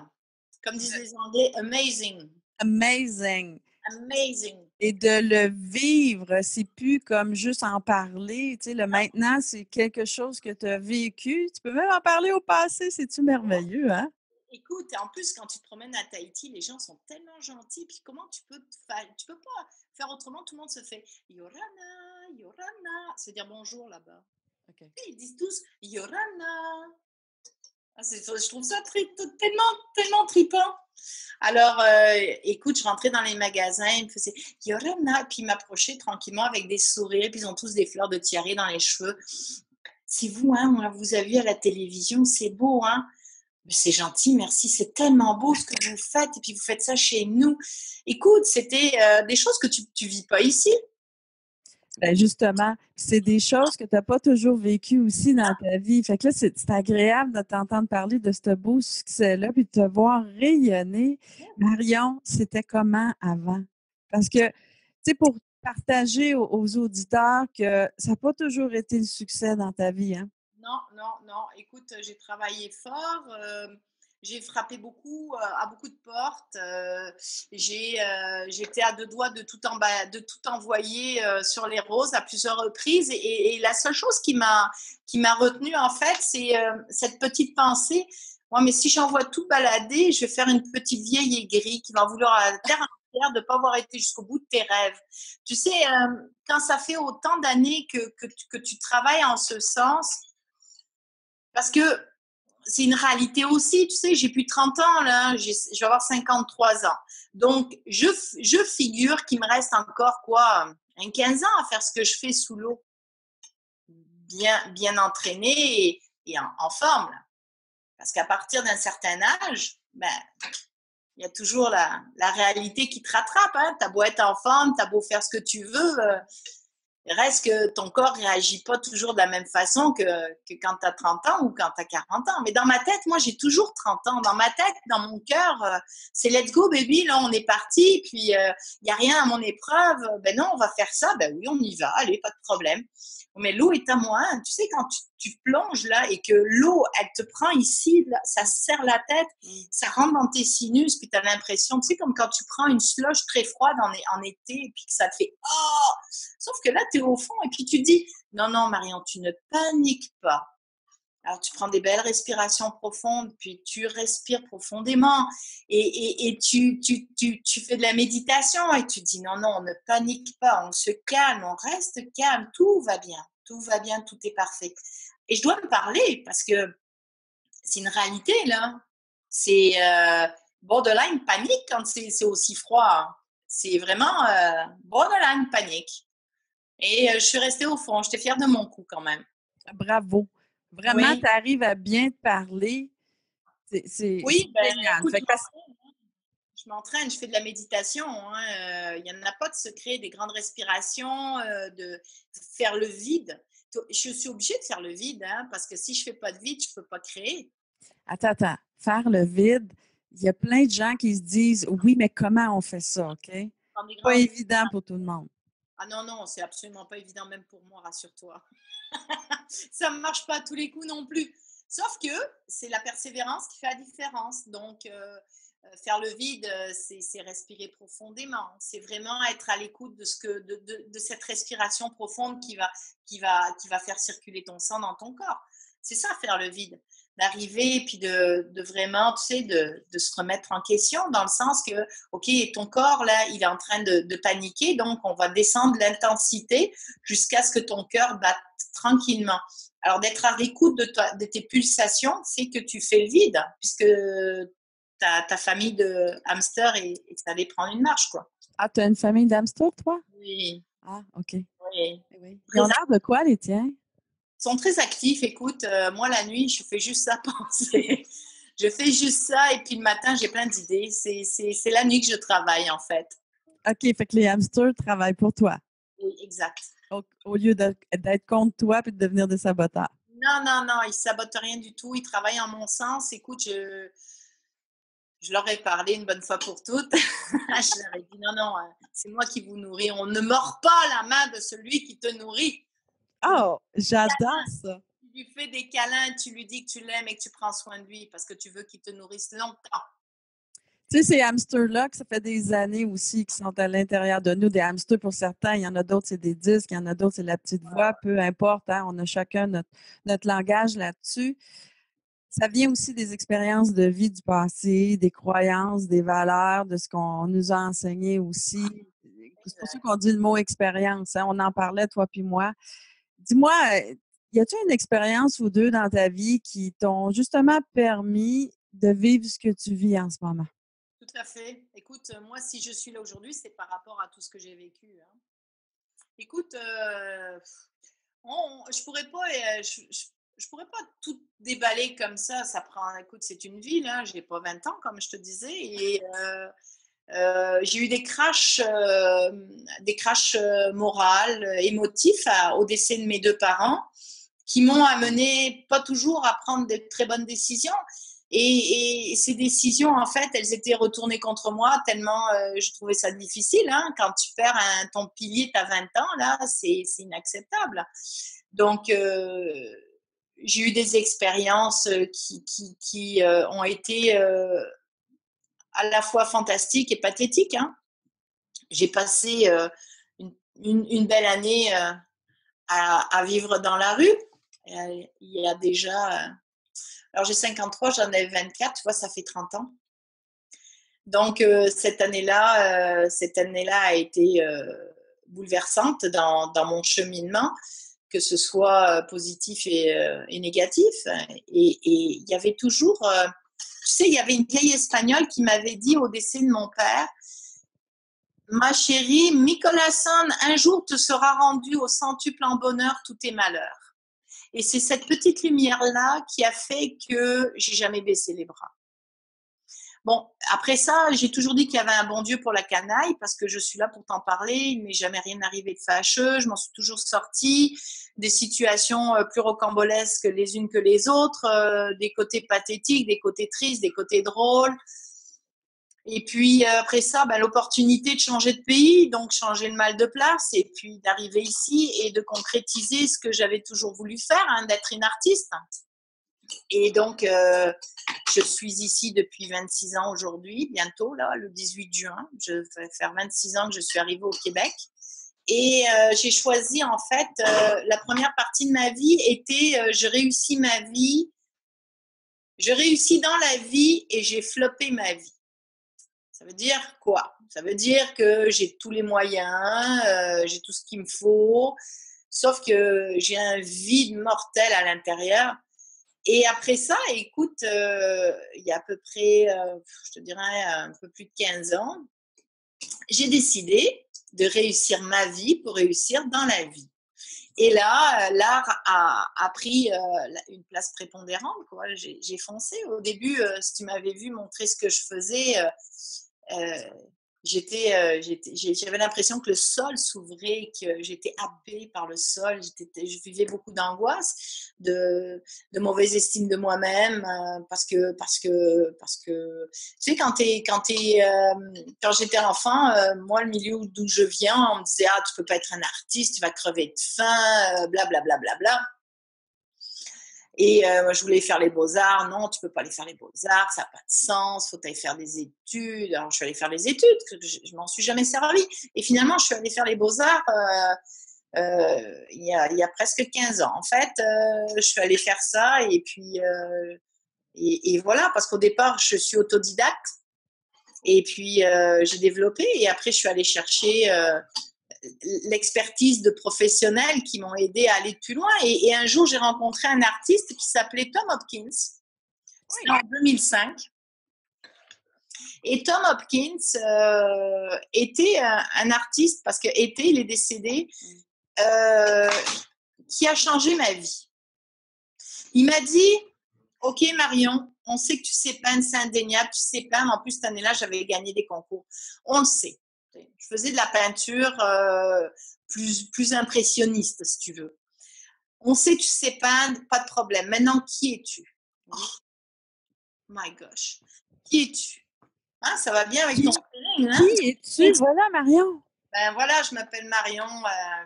Comme disent les Anglais, amazing. Amazing. Amazing. Et de le vivre, c'est plus comme juste en parler. Tu sais, le maintenant, c'est quelque chose que tu as vécu. Tu peux même en parler au passé. C'est-tu merveilleux, hein? Écoute, en plus, quand tu te promènes à Tahiti, les gens sont tellement gentils. Puis comment tu peux tu peux pas faire autrement? Tout le monde se fait Yorana, Yorana. C'est dire bonjour là-bas. OK. Et ils disent tous Yorana. Ah, je trouve ça tellement, tellement trippant. Alors, écoute, je rentrais dans les magasins, ils me faisaient Yorana, puis ils m'approchaient tranquillement avec des sourires, puis ils ont tous des fleurs de tiare dans les cheveux. C'est vous, hein, on vous a vu à la télévision, c'est beau, hein. C'est gentil, merci, c'est tellement beau ce que vous faites, et puis vous faites ça chez nous. Écoute, c'était des choses que tu vis pas ici. Ben justement, c'est des choses que tu n'as pas toujours vécues aussi dans ta vie. Fait que là, c'est agréable de t'entendre parler de ce beau succès-là, puis de te voir rayonner. Marion, c'était comment avant? Parce que, tu sais, pour partager aux auditeurs que ça n'a pas toujours été le succès dans ta vie, hein? Non, non, non. Écoute, j'ai travaillé fort. J'ai frappé beaucoup à beaucoup de portes. J'étais à 2 doigts de tout envoyer sur les roses à plusieurs reprises. Et la seule chose qui m'a retenue, en fait, c'est cette petite pensée. Ouais, mais si j'envoie tout balader, je vais faire une petite vieille aigrie qui va vouloir à la terre entière de ne pas avoir été jusqu'au bout de tes rêves. Tu sais, quand ça fait autant d'années que tu travailles en ce sens, parce que c'est une réalité aussi, tu sais, j'ai plus 30 ans, là, je vais avoir 53 ans. Donc, je figure qu'il me reste encore, quoi, 15 ans à faire ce que je fais sous l'eau. Bien entraîné et en forme. Là. Parce qu'à partir d'un certain âge, ben, il y a toujours la réalité qui te rattrape. Hein. T'as beau être en forme, t'as beau faire ce que tu veux, reste que ton corps ne réagit pas toujours de la même façon que quand tu as 30 ans ou quand tu as 40 ans. Mais dans ma tête, moi, j'ai toujours 30 ans. Dans ma tête, dans mon cœur, c'est let's go, baby. Là, on est parti. Puis, il n'y a rien à mon épreuve. Ben non, on va faire ça. Ben oui, on y va. Allez, pas de problème. Mais l'eau est à moi. Tu sais, quand tu plonges là et que l'eau, elle te prend ici, là, ça serre la tête, ça rentre dans tes sinus, puis tu as l'impression, tu sais, comme quand tu prends une slush très froide en été, et puis que ça te fait « Oh !» Sauf que là, tu es au fond, et puis tu dis « Non, non, Marion, tu ne paniques pas. » Alors, tu prends des belles respirations profondes, puis tu respires profondément et tu fais de la méditation et tu dis non, non, on ne panique pas, on se calme, on reste calme, tout va bien, tout est parfait. Et je dois me parler parce que c'est une réalité, là. C'est borderline panique quand c'est aussi froid. C'est vraiment borderline panique. Et je suis restée au fond. J'étais fière de mon coup quand même. Bravo. Vraiment, Oui. tu arrives à bien te parler. C'est Oui, ben génial. écoute, Fait que je m'entraîne, je fais de la méditation. Hein, il n'y en a pas de secret, des grandes respirations, de faire le vide. Je suis obligée de faire le vide, hein, parce que si je ne fais pas de vide, je ne peux pas créer. attends. Faire le vide, il y a plein de gens qui se disent oui, mais comment on fait ça, OK? Prendre des Pas grandes évident pour tout le monde. Ah non, non, c'est absolument pas évident, même pour moi, rassure-toi. Ça ne marche pas à tous les coups non plus. Sauf que c'est la persévérance qui fait la différence. Donc, faire le vide, c'est respirer profondément. C'est vraiment être à l'écoute de cette respiration profonde qui va faire circuler ton sang dans ton corps. C'est ça, faire le vide. D'arriver et puis de vraiment, tu sais, de se remettre en question dans le sens que, OK, ton corps, là, il est en train de paniquer, donc on va descendre l'intensité jusqu'à ce que ton cœur batte tranquillement. Alors, d'être à l'écoute de tes pulsations, c'est que tu fais le vide, puisque ta famille de hamsters est allée prendre une marche, quoi. Ah, tu as une famille d'hamsters, toi? Oui, Ah, OK. oui. Oui. Ils ont l'air de quoi, les tiens? Ils sont très actifs. Écoute, moi, la nuit, je fais juste ça penser. Je fais juste ça et puis le matin, j'ai plein d'idées. C'est la nuit que je travaille, en fait. OK, fait que les hamsters travaillent pour toi. Oui, exact. Au lieu d'être contre toi et de devenir des saboteurs. Non, non, non, ils ne sabotent rien du tout. Ils travaillent en mon sens. Écoute, je leur ai parlé une bonne fois pour toutes. Je leur ai dit, non, non, c'est moi qui vous nourris. On ne mord pas la main de celui qui te nourrit. Oh, j'adore ça. Tu lui fais des câlins, tu lui dis que tu l'aimes et que tu prends soin de lui parce que tu veux qu'il te nourrisse longtemps. Tu sais, ces hamsters-là, que ça fait des années aussi qui sont à l'intérieur de nous, des hamsters pour certains, il y en a d'autres, c'est des disques, il y en a d'autres, c'est la petite voix, peu importe, hein, on a chacun notre langage là-dessus. Ça vient aussi des expériences de vie du passé, des croyances, des valeurs, de ce qu'on nous a enseigné aussi. C'est pour ça qu'on dit le mot expérience, hein, on en parlait, toi puis moi. Dis-moi, y a-t-il une expérience ou deux dans ta vie qui t'ont justement permis de vivre ce que tu vis en ce moment? Tout à fait. Écoute, moi, si je suis là aujourd'hui, c'est par rapport à tout ce que j'ai vécu, hein. Écoute, je pourrais pas, je pourrais pas tout déballer comme ça. Ça prend, écoute, c'est une vie, là. J'ai pas 20 ans, comme je te disais, et j'ai eu des crashs morales, émotifs au décès de mes deux parents, qui m'ont amené pas toujours à prendre de très bonnes décisions. Et ces décisions, en fait, elles étaient retournées contre moi tellement je trouvais ça difficile, hein. Quand tu perds ton pilier, tu as 20 ans, là, c'est inacceptable. Donc, j'ai eu des expériences qui ont été à la fois fantastiques et pathétiques, hein. J'ai passé une belle année à vivre dans la rue. Il y a déjà alors j'ai 53, j'en ai 24, tu vois, ça fait 30 ans. Donc cette année-là a été bouleversante dans mon cheminement, que ce soit positif et négatif. Et il y avait toujours, tu sais, il y avait une vieille Espagnole qui m'avait dit au décès de mon père, ma chérie, Micolason, un jour te sera rendu au centuple en bonheur tous tes malheurs. Et c'est cette petite lumière-là qui a fait que j'ai jamais baissé les bras. Bon, après ça, j'ai toujours dit qu'il y avait un bon Dieu pour la canaille parce que je suis là pour t'en parler. Il ne m'est jamais rien arrivé de fâcheux. Je m'en suis toujours sortie. Des situations plus rocambolesques les unes que les autres, des côtés pathétiques, des côtés tristes, des côtés drôles. Et puis après ça, l'opportunité de changer de pays, donc changer le mal de place et puis d'arriver ici et de concrétiser ce que j'avais toujours voulu faire, hein, d'être une artiste. Et donc, je suis ici depuis 26 ans aujourd'hui, bientôt, là, le 18 juin. Je vais faire 26 ans que je suis arrivée au Québec. Et j'ai choisi, en fait, la première partie de ma vie était je réussis ma vie, je réussis dans la vie et j'ai floppé ma vie. Ça veut dire quoi? Ça veut dire que j'ai tous les moyens, j'ai tout ce qu'il me faut, sauf que j'ai un vide mortel à l'intérieur. Et après ça, écoute, il y a à peu près, je te dirais, un peu plus de 15 ans, j'ai décidé de réussir ma vie pour réussir dans la vie. Et là, l'art a pris une place prépondérante, quoi. J'ai foncé. Au début, si tu m'avais vu montrer ce que je faisais, j'avais l'impression que le sol s'ouvrait, que j'étais happée par le sol. Je vivais beaucoup d'angoisse, de mauvaise estime de moi-même, parce que, tu sais, quand j'étais enfant, moi, le milieu d'où je viens, on me disait, ah, tu peux pas être un artiste, tu vas crever de faim, blablabla. Bla, bla, bla, bla. Et moi, je voulais faire les beaux-arts. Non, tu peux pas aller faire les beaux-arts, ça n'a pas de sens, faut aller faire des études. Alors, je suis allée faire les études, je m'en suis jamais servie. Et finalement, je suis allée faire les beaux-arts il y a presque 15 ans. En fait, je suis allée faire ça et puis et voilà, parce qu'au départ, je suis autodidacte et puis j'ai développé et après, je suis allée chercher l'expertise de professionnels qui m'ont aidé à aller plus loin. Et un jour, j'ai rencontré un artiste qui s'appelait Tom Hopkins. C'était en 2005. Et Tom Hopkins était un artiste, parce il est décédé, qui a changé ma vie. Il m'a dit, OK Marion, on sait que tu sais peindre, c'est indéniable, tu sais peindre. En plus, cette année-là, j'avais gagné des concours. On le sait. Je faisais de la peinture plus impressionniste, si tu veux. On sait que tu sais peindre, pas de problème. Maintenant, qui es-tu? Oh my gosh. Qui es-tu? Hein, ça va bien avec ton feeling, hein? Qui es-tu? Voilà, Marion. Ben voilà, je m'appelle Marion,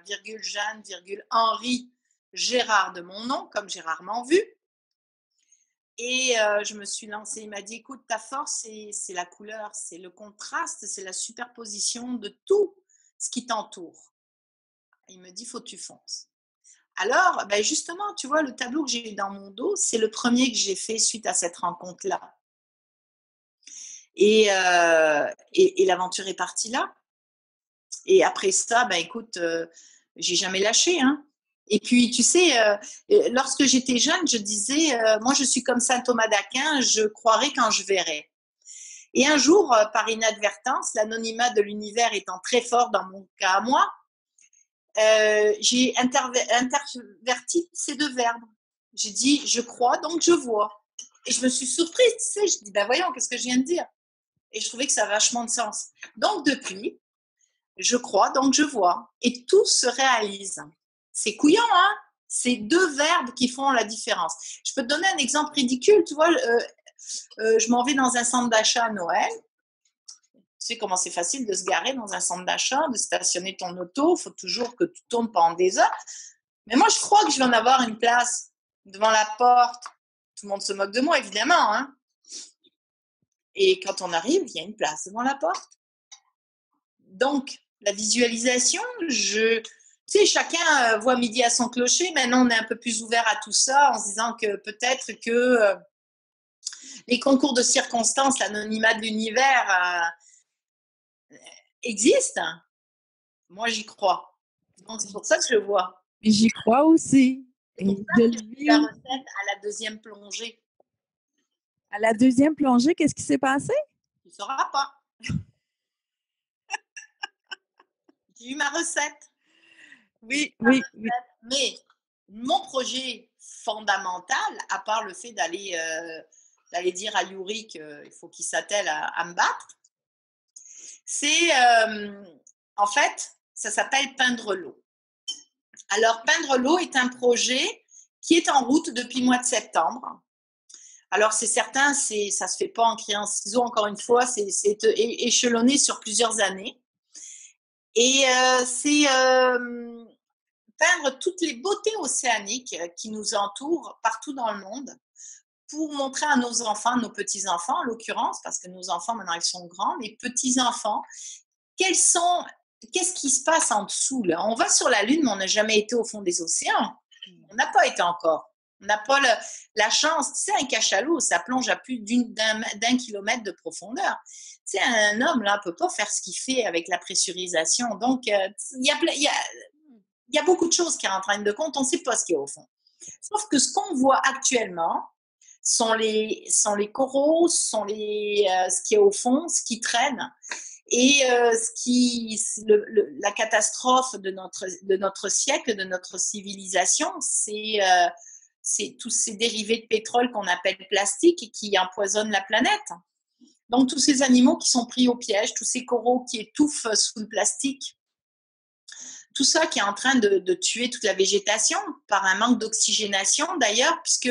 virgule Jeanne, virgule Henri Gérard de mon nom, comme j'ai rarement vu. Et je me suis lancée. Il m'a dit, écoute, ta force, c'est la couleur, c'est le contraste, c'est la superposition de tout ce qui t'entoure. Il me dit, faut que tu fonces. Alors, ben justement, tu vois, le tableau que j'ai dans mon dos, c'est le premier que j'ai fait suite à cette rencontre-là. Et l'aventure est partie là. Et après ça, ben écoute, j'ai jamais lâché, hein. Et puis, tu sais, lorsque j'étais jeune, je disais, moi, je suis comme saint Thomas d'Aquin, je croirai quand je verrai. Et un jour, par inadvertance, l'anonymat de l'univers étant très fort dans mon cas à moi, j'ai interverti ces deux verbes. J'ai dit, je crois, donc je vois. Et je me suis surprise, tu sais, je dis, ben voyons, qu'est-ce que je viens de dire? Et je trouvais que ça a vachement de sens. Donc, depuis, je crois, donc je vois. Et tout se réalise. C'est couillant, hein? C'est deux verbes qui font la différence. Je peux te donner un exemple ridicule. Tu vois, je m'en vais dans un centre d'achat à Noël. Tu sais comment c'est facile de se garer dans un centre d'achat, de stationner ton auto. Il faut toujours que tu tournes pendant des heures. Mais moi, je crois que je vais en avoir une place devant la porte. Tout le monde se moque de moi, évidemment, hein? Et quand on arrive, il y a une place devant la porte. Donc, la visualisation, tu sais, chacun voit midi à son clocher. Maintenant, on est un peu plus ouvert à tout ça en se disant que peut-être que les concours de circonstances, l'anonymat de l'univers existe. Moi, j'y crois. Donc, c'est pour ça que je le vois. Mais j'y crois aussi. C'est pour ça que je fais la recette à la deuxième plongée. À la deuxième plongée, qu'est-ce qui s'est passé? Tu ne sauras pas. J'ai eu ma recette. Oui. Mais mon projet fondamental, à part le fait d'aller dire à Yuri qu'il faut qu'il s'attelle à me battre, c'est en fait, ça s'appelle Peindre l'eau. Alors, Peindre l'eau est un projet qui est en route depuis le mois de septembre. Alors, c'est certain, ça ne se fait pas en criant en ciseaux, encore une fois, c'est échelonné sur plusieurs années. Et c'est peindre toutes les beautés océaniques qui nous entourent partout dans le monde pour montrer à nos enfants, nos petits-enfants en l'occurrence, parce que nos enfants maintenant ils sont grands, les petits-enfants, qu'est-ce qui se passe en dessous là? On va sur la Lune, mais on n'a jamais été au fond des océans. On n'a pas été encore. On n'a pas la chance. Tu sais, un cachalot, ça plonge à plus d'un kilomètre de profondeur. Tu sais, un homme, là, ne peut pas faire ce qu'il fait avec la pressurisation. Donc, il y a beaucoup de choses qui rentrent en ligne de compte. On ne sait pas ce qu'il y a au fond. Sauf que ce qu'on voit actuellement sont les coraux, sont ce qui est au fond, ce qui traîne. Et la catastrophe de notre siècle, de notre civilisation, c'est tous ces dérivés de pétrole qu'on appelle plastique et qui empoisonnent la planète. Donc, tous ces animaux qui sont pris au piège, tous ces coraux qui étouffent sous le plastique, tout ça qui est en train de tuer toute la végétation par un manque d'oxygénation d'ailleurs, puisque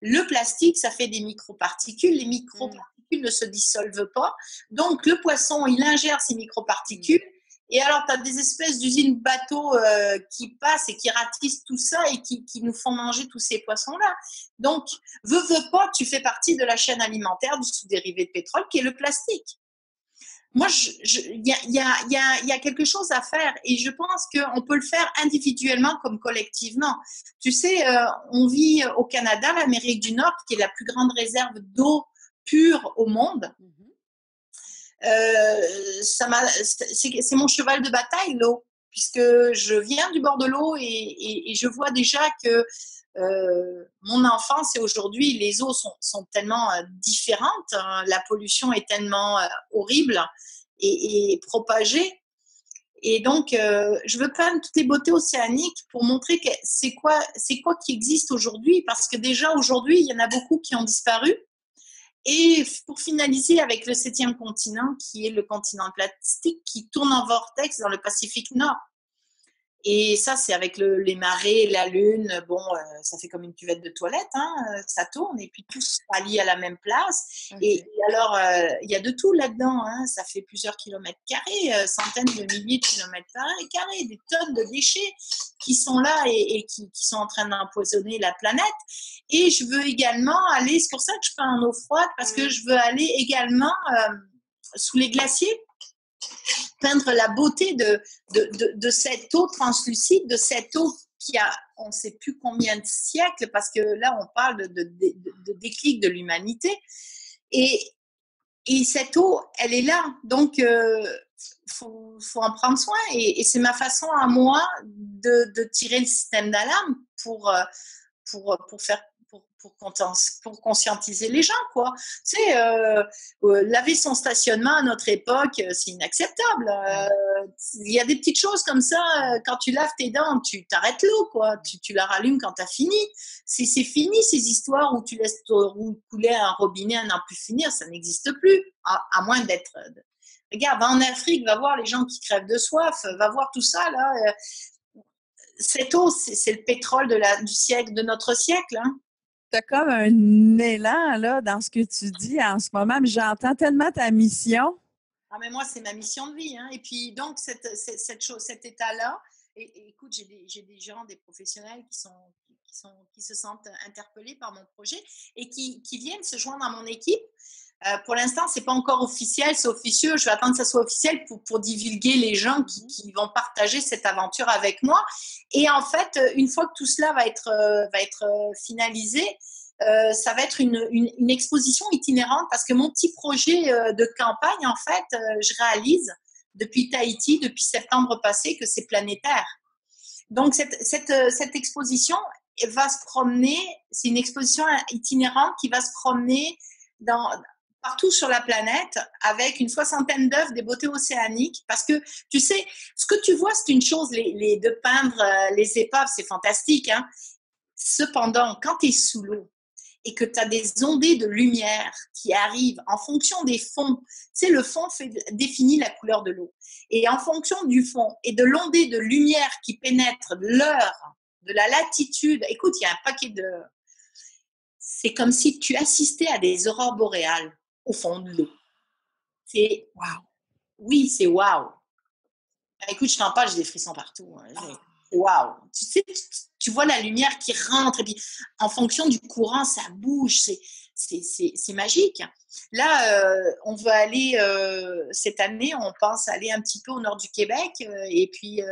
le plastique, ça fait des microparticules. Les microparticules ne se dissolvent pas. Donc, le poisson, il ingère ces microparticules. Et alors, tu as des espèces d'usines bateaux qui passent et qui ratissent tout ça et qui nous font manger tous ces poissons-là. Donc, veux pas, tu fais partie de la chaîne alimentaire du sous-dérivé de pétrole qui est le plastique. moi, il y a quelque chose à faire et je pense qu'on peut le faire individuellement comme collectivement. Tu sais, on vit au Canada, l'Amérique du Nord, qui est la plus grande réserve d'eau pure au monde. C'est mon cheval de bataille, l'eau, puisque je viens du bord de l'eau et je vois déjà que mon enfance et aujourd'hui, les eaux sont tellement différentes, hein, la pollution est tellement horrible et propagée. Et donc, je veux peindre toutes les beautés océaniques pour montrer que c'est quoi qui existe aujourd'hui, parce que déjà aujourd'hui, il y en a beaucoup qui ont disparu. Et pour finaliser avec le 7e continent, qui est le continent plastique, qui tourne en vortex dans le Pacifique Nord. Et ça, c'est avec les marées, la lune. Bon, ça fait comme une cuvette de toilette, hein, ça tourne et puis tout se rallie à la même place. OK. Et alors, il y a de tout là-dedans. Hein, ça fait plusieurs kilomètres carrés, centaines de milliers de kilomètres carrés, des tonnes de déchets qui sont là et qui sont en train d'empoisonner la planète. Et je veux également aller, c'est pour ça que je peins en eau froide, parce que je veux aller également sous les glaciers, peindre la beauté de cette eau translucide, de cette eau qui a, on ne sait plus combien de siècles, parce que là, on parle de déclic de l'humanité. Et cette eau, elle est là. Donc, faut en prendre soin. Et c'est ma façon à moi de tirer le système d'alarme pour faire pour conscientiser les gens, quoi. Tu sais, laver son stationnement à notre époque, c'est inacceptable. Il y a des petites choses comme ça. Quand tu laves tes dents, tu t'arrêtes l'eau, quoi. Tu la rallumes quand tu as fini. C'est fini, ces histoires où tu laisses couler un robinet à n'en plus finir. Ça n'existe plus, à moins d'être... Regarde, va en Afrique, va voir les gens qui crèvent de soif, va voir tout ça, là. Cette eau, c'est le pétrole du siècle, de notre siècle, hein. Tu as comme un élan là, dans ce que tu dis en ce moment, mais j'entends tellement ta mission. Ah, mais moi, c'est ma mission de vie. Hein. Et puis, donc, cet état-là, et écoute, j'ai des gens, des professionnels qui se sentent interpellés par mon projet et qui viennent se joindre à mon équipe. Pour l'instant, c'est pas encore officiel, c'est officieux. Je vais attendre que ça soit officiel pour divulguer les gens qui vont partager cette aventure avec moi. Et en fait, une fois que tout cela va être finalisé, ça va être une exposition itinérante parce que mon petit projet de campagne, en fait, je réalise depuis Tahiti, depuis septembre passé, que c'est planétaire. Donc, cette exposition va se promener, c'est une exposition itinérante qui va se promener partout sur la planète avec une 60aine d'œuvres des beautés océaniques parce que, tu sais, ce que tu vois, c'est une chose, de peindre les épaves, c'est fantastique, hein. Cependant, quand tu es sous l'eau, et que tu as des ondées de lumière qui arrivent en fonction des fonds. Tu sais, le fond définit la couleur de l'eau. Et en fonction du fond et de l'ondée de lumière qui pénètre l'heure, de la latitude, écoute, il y a un paquet de... C'est comme si tu assistais à des aurores boréales au fond de l'eau. C'est... Wow! Oui, c'est waouh! Écoute, je t'en parle, j'ai des frissons partout. Waouh! Tu sais, tu vois la lumière qui rentre et puis en fonction du courant, ça bouge. C'est magique. Là, on veut aller, cette année, on pense aller un petit peu au nord du Québec et puis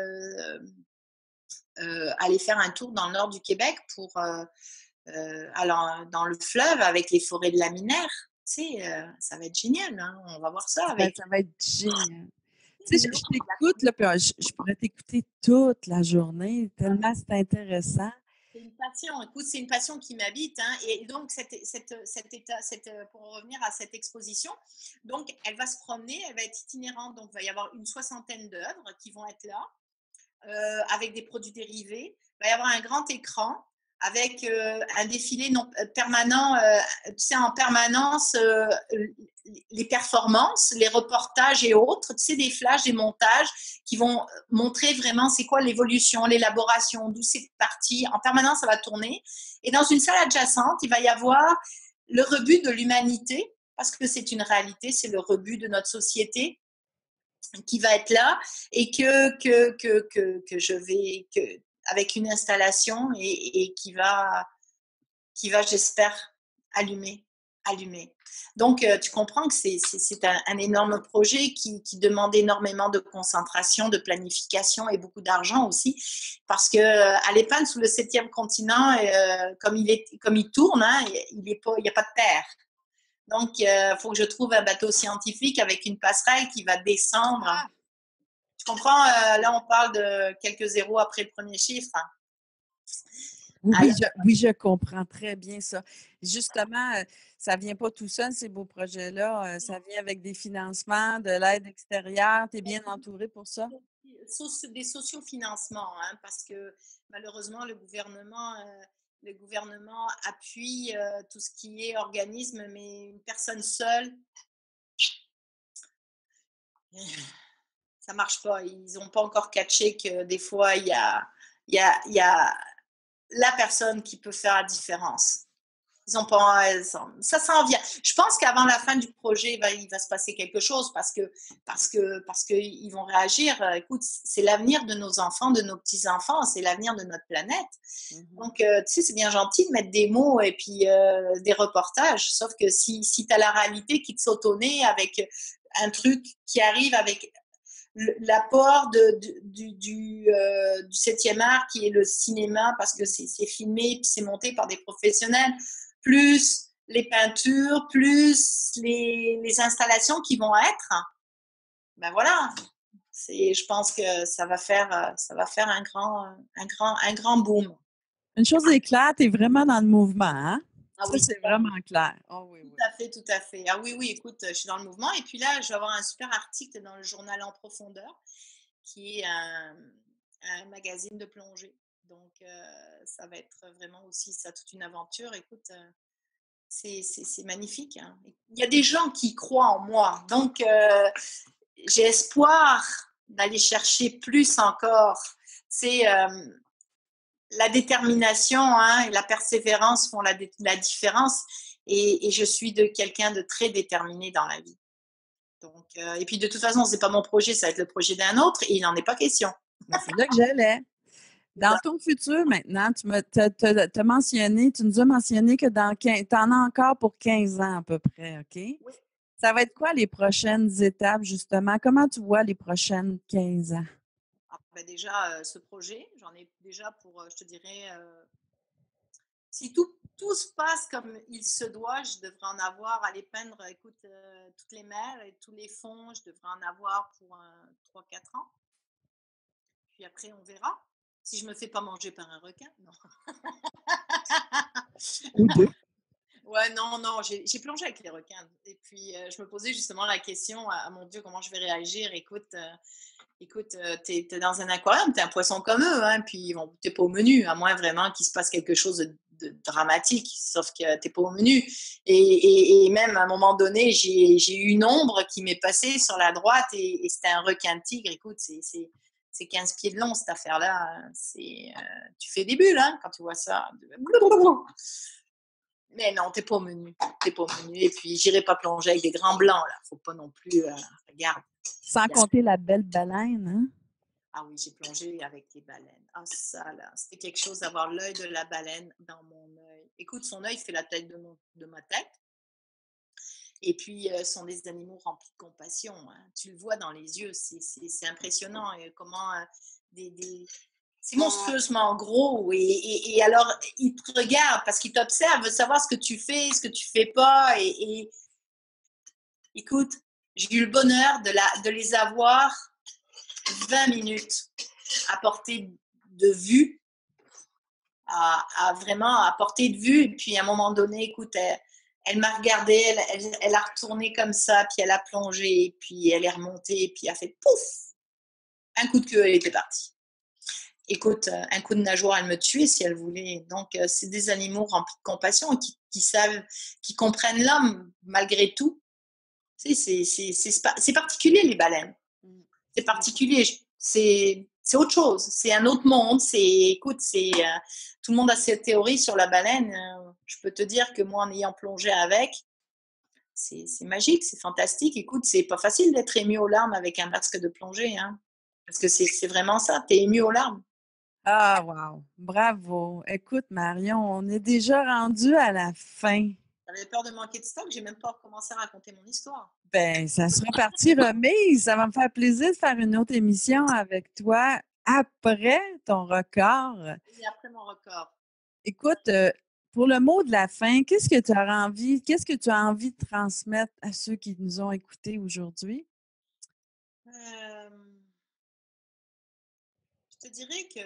aller faire un tour dans le nord du Québec pour aller dans le fleuve avec les forêts de laminaires. Tu sais, ça va être génial. Hein? On va voir ça avec... Ça va être génial. Tu sais, je t'écoute, là, puis je pourrais t'écouter toute la journée, tellement c'est intéressant. C'est une passion, écoute, c'est une passion qui m'habite. Hein, et donc, pour revenir à cette exposition, donc elle va se promener, elle va être itinérante, donc il va y avoir une 60aine d'œuvres qui vont être là, avec des produits dérivés. Il va y avoir un grand écran avec un défilé permanent, tu sais, en permanence, les performances, les reportages et autres, tu sais, des flashs, des montages qui vont montrer vraiment c'est quoi l'évolution, l'élaboration, d'où c'est parti. En permanence, ça va tourner. Et dans une salle adjacente, il va y avoir le rebut de l'humanité, parce que c'est une réalité, c'est le rebut de notre société qui va être là et que je vais... avec une installation et qui va, j'espère, allumer allumé. Donc, tu comprends que c'est un énorme projet qui demande énormément de concentration, de planification et beaucoup d'argent aussi, parce que aller peindre sous le 7e continent, comme il tourne, hein, il n'y a pas de terre. Donc, il faut que je trouve un bateau scientifique avec une passerelle qui va descendre. Tu comprends? Là, on parle de quelques zéros après le premier chiffre. Oui, je comprends très bien ça. Justement, ça ne vient pas tout seul, ces beaux projets-là. Ça vient avec des financements, de l'aide extérieure. Tu es bien entouré pour ça? Des sociofinancements, hein, parce que malheureusement, le gouvernement appuie tout ce qui est organisme, mais une personne seule, ça marche pas. Ils n'ont pas encore catché que des fois, il y a la personne qui peut faire la différence. Ils ont pas, ça s'en vient. Je pense qu'avant la fin du projet, il va se passer quelque chose parce que ils vont réagir. Écoute, c'est l'avenir de nos enfants, de nos petits-enfants, c'est l'avenir de notre planète. Donc, tu sais, c'est bien gentil de mettre des mots et puis des reportages, sauf que si tu as la réalité qui te saute au nez avec un truc qui arrive avec l'apport du 7e art qui est le cinéma, parce que c'est filmé puis c'est monté par des professionnels, plus les peintures, plus les installations qui vont être, ben voilà, je pense que ça va faire un grand boom. Une chose est claire, tu es vraiment dans le mouvement, hein? Ah Ça, oui, c'est vraiment clair. Oh oui, oui. tout à fait. Ah oui, écoute, je suis dans le mouvement. Et puis là, je vais avoir un super article dans le journal En Profondeur, qui est un magazine de plongée. Donc, ça va être vraiment aussi ça, toute une aventure. Écoute, c'est magnifique, hein. Il y a des gens qui croient en moi. Donc, j'ai espoir d'aller chercher plus encore. C'est la détermination, hein, et la persévérance font la différence. Et je suis quelqu'un de très déterminé dans la vie. Donc, et puis de toute façon, c'est pas mon projet, ça va être le projet d'un autre et il n'en est pas question. C'est là que j'allais. Dans ton futur maintenant, tu nous as mentionné que tu en as encore pour 15 ans à peu près, OK? Oui. Ça va être quoi les prochaines étapes, justement? Comment tu vois les prochaines 15 ans? Ben déjà, ce projet, j'en ai déjà pour, je te dirais, si tout se passe comme il se doit, je devrais en avoir à les peindre, écoute, toutes les mers et tous les fonds, je devrais en avoir pour 3-4 ans. Puis après, on verra. Si je me fais pas manger par un requin, non. Ou deux. Ouais, non, j'ai plongé avec les requins. Et puis, je me posais justement la question, mon Dieu, comment je vais réagir? Écoute, t'es dans un aquarium, t'es un poisson comme eux, hein, puis t'es pas au menu, à moins vraiment qu'il se passe quelque chose de dramatique, sauf que t'es pas au menu. Et même à un moment donné, j'ai eu une ombre qui m'est passée sur la droite et c'était un requin tigre. Écoute, c'est 15 pieds de long cette affaire-là. Tu fais des bulles, hein, quand tu vois ça. Mais non, t'es pas au menu. Et puis, j'irai pas plonger avec des grands blancs, là. Faut pas non plus, regarde. Sans compter la belle baleine, hein? Ah oui, j'ai plongé avec les baleines. Ah, ça, là, c'était quelque chose d'avoir l'œil de la baleine dans mon œil. Écoute, son œil fait la taille de ma tête. Et puis, ce sont des animaux remplis de compassion, hein. Tu le vois dans les yeux, c'est impressionnant. Et comment c'est monstrueusement gros. Et alors, ils te regardent parce qu'ils t'observent, veulent savoir ce que tu fais, ce que tu fais pas. Et écoute, j'ai eu le bonheur de les avoir 20 minutes à portée de vue, vraiment à portée de vue. Et puis, à un moment donné, écoute, elle m'a regardé, elle a retourné comme ça, puis elle a plongé, puis elle est remontée, puis elle a fait pouf! Un coup de queue, elle était partie. Écoute, un coup de nageoire, elle me tuait si elle voulait. Donc, c'est des animaux remplis de compassion qui savent, qui comprennent l'homme malgré tout. Tu sais, c'est particulier, les baleines. C'est particulier. C'est autre chose. C'est un autre monde. Écoute, tout le monde a ses théories sur la baleine. Je peux te dire que moi, en ayant plongé avec, c'est magique, c'est fantastique. Écoute, c'est pas facile d'être ému aux larmes avec un masque de plongée, hein. Parce que c'est vraiment ça. T'es ému aux larmes. Ah, wow! Bravo! Écoute, Marion, on est déjà rendu à la fin. J'avais peur de manquer de stock, j'ai même pas commencé à raconter mon histoire. Ben, ça sera partie remise. Ça va me faire plaisir de faire une autre émission avec toi après ton record. Et après mon record. Écoute, pour le mot de la fin, qu'est-ce que tu as envie de transmettre à ceux qui nous ont écoutés aujourd'hui? Euh, je te dirais que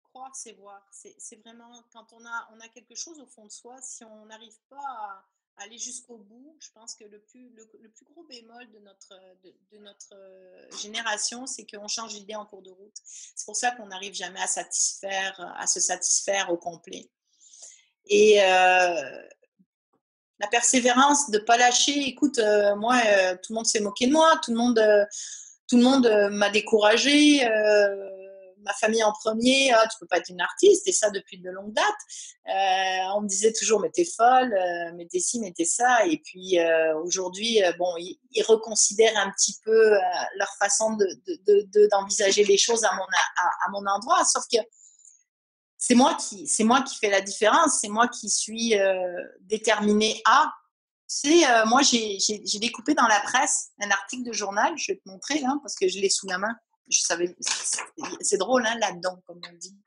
croire, c'est voir. C'est vraiment quand on a quelque chose au fond de soi, si on n'arrive pas à aller jusqu'au bout, je pense que le plus gros bémol de notre génération, c'est qu'on change d'idée en cours de route. C'est pour ça qu'on n'arrive jamais à se satisfaire au complet. Et la persévérance, de ne pas lâcher. Écoute, moi, tout le monde s'est moqué de moi, tout le monde m'a découragée. Ma famille en premier, tu peux pas être une artiste, et ça depuis de longue date. On me disait toujours, mais t'es folle, mais t'es ci, mais t'es ça. Et puis aujourd'hui, bon, ils reconsidèrent un petit peu leur façon d'envisager les choses à mon endroit. Sauf que c'est moi qui fais la différence, c'est moi qui suis déterminée à. Moi, j'ai découpé dans la presse un article de journal, je vais te montrer là, parce que je l'ai sous la main. Je savais, c'est drôle, hein, là-dedans, comme on dit.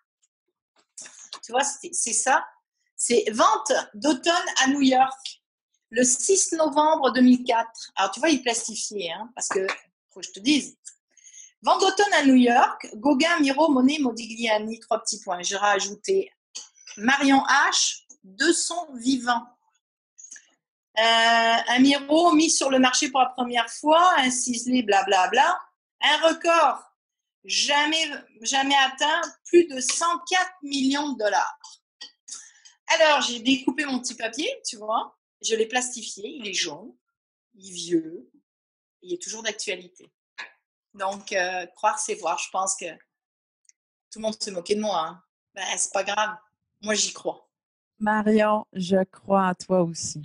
Tu vois, c'est ça. C'est vente d'automne à New York, le 6 novembre 2004. Alors, tu vois, il est plastifié, hein, parce que, faut que je te dise. Vente d'automne à New York, Gauguin, Miro, Monet, Modigliani, 3 petits points. J'ai rajouté Marion H, 2 sons vivants. Un Miro mis sur le marché pour la première fois, un ciselé, blablabla. Un record jamais atteint, plus de 104 millions de dollars. Alors, j'ai découpé mon petit papier, tu vois, je l'ai plastifié, il est jaune, il est vieux, il est toujours d'actualité. Donc, croire, c'est voir. Je pense que tout le monde se moquait de moi. Hein. Ben, c'est pas grave. Moi, j'y crois. Marion, je crois en toi aussi.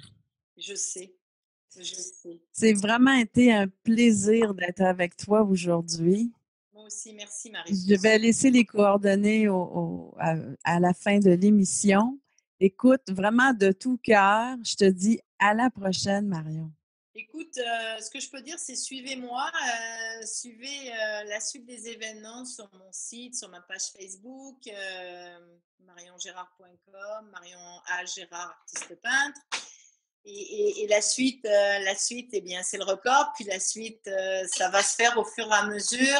Je sais. C'est vraiment été un plaisir d'être avec toi aujourd'hui. Moi aussi, merci Marie. Je vais laisser les coordonnées à la fin de l'émission. Écoute, vraiment de tout cœur, je te dis à la prochaine, Marion. Écoute, ce que je peux dire, c'est suivez-moi, suivez la suite des événements sur mon site, sur ma page Facebook, mariongérard.com, Marion A. Gérard, artiste peintre. Et la suite, eh bien, c'est le record. Puis la suite, ça va se faire au fur et à mesure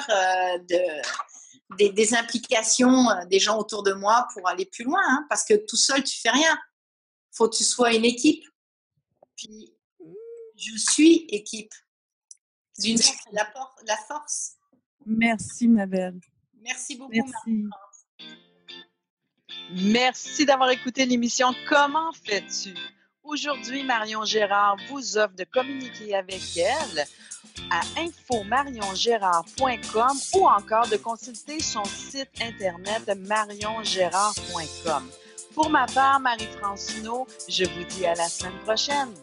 des implications des gens autour de moi pour aller plus loin. Hein, parce que tout seul, tu fais rien. Il faut que tu sois une équipe. Puis, je suis équipe. L'union, c'est la force. Merci, ma belle. Merci beaucoup, Merci. Merci d'avoir écouté l'émission Comment fais-tu? Aujourd'hui, Marion Gérard vous offre de communiquer avec elle à info-mariongérard.com ou encore de consulter son site internet mariongérard.com. Pour ma part, Marie-France Hinault, je vous dis à la semaine prochaine.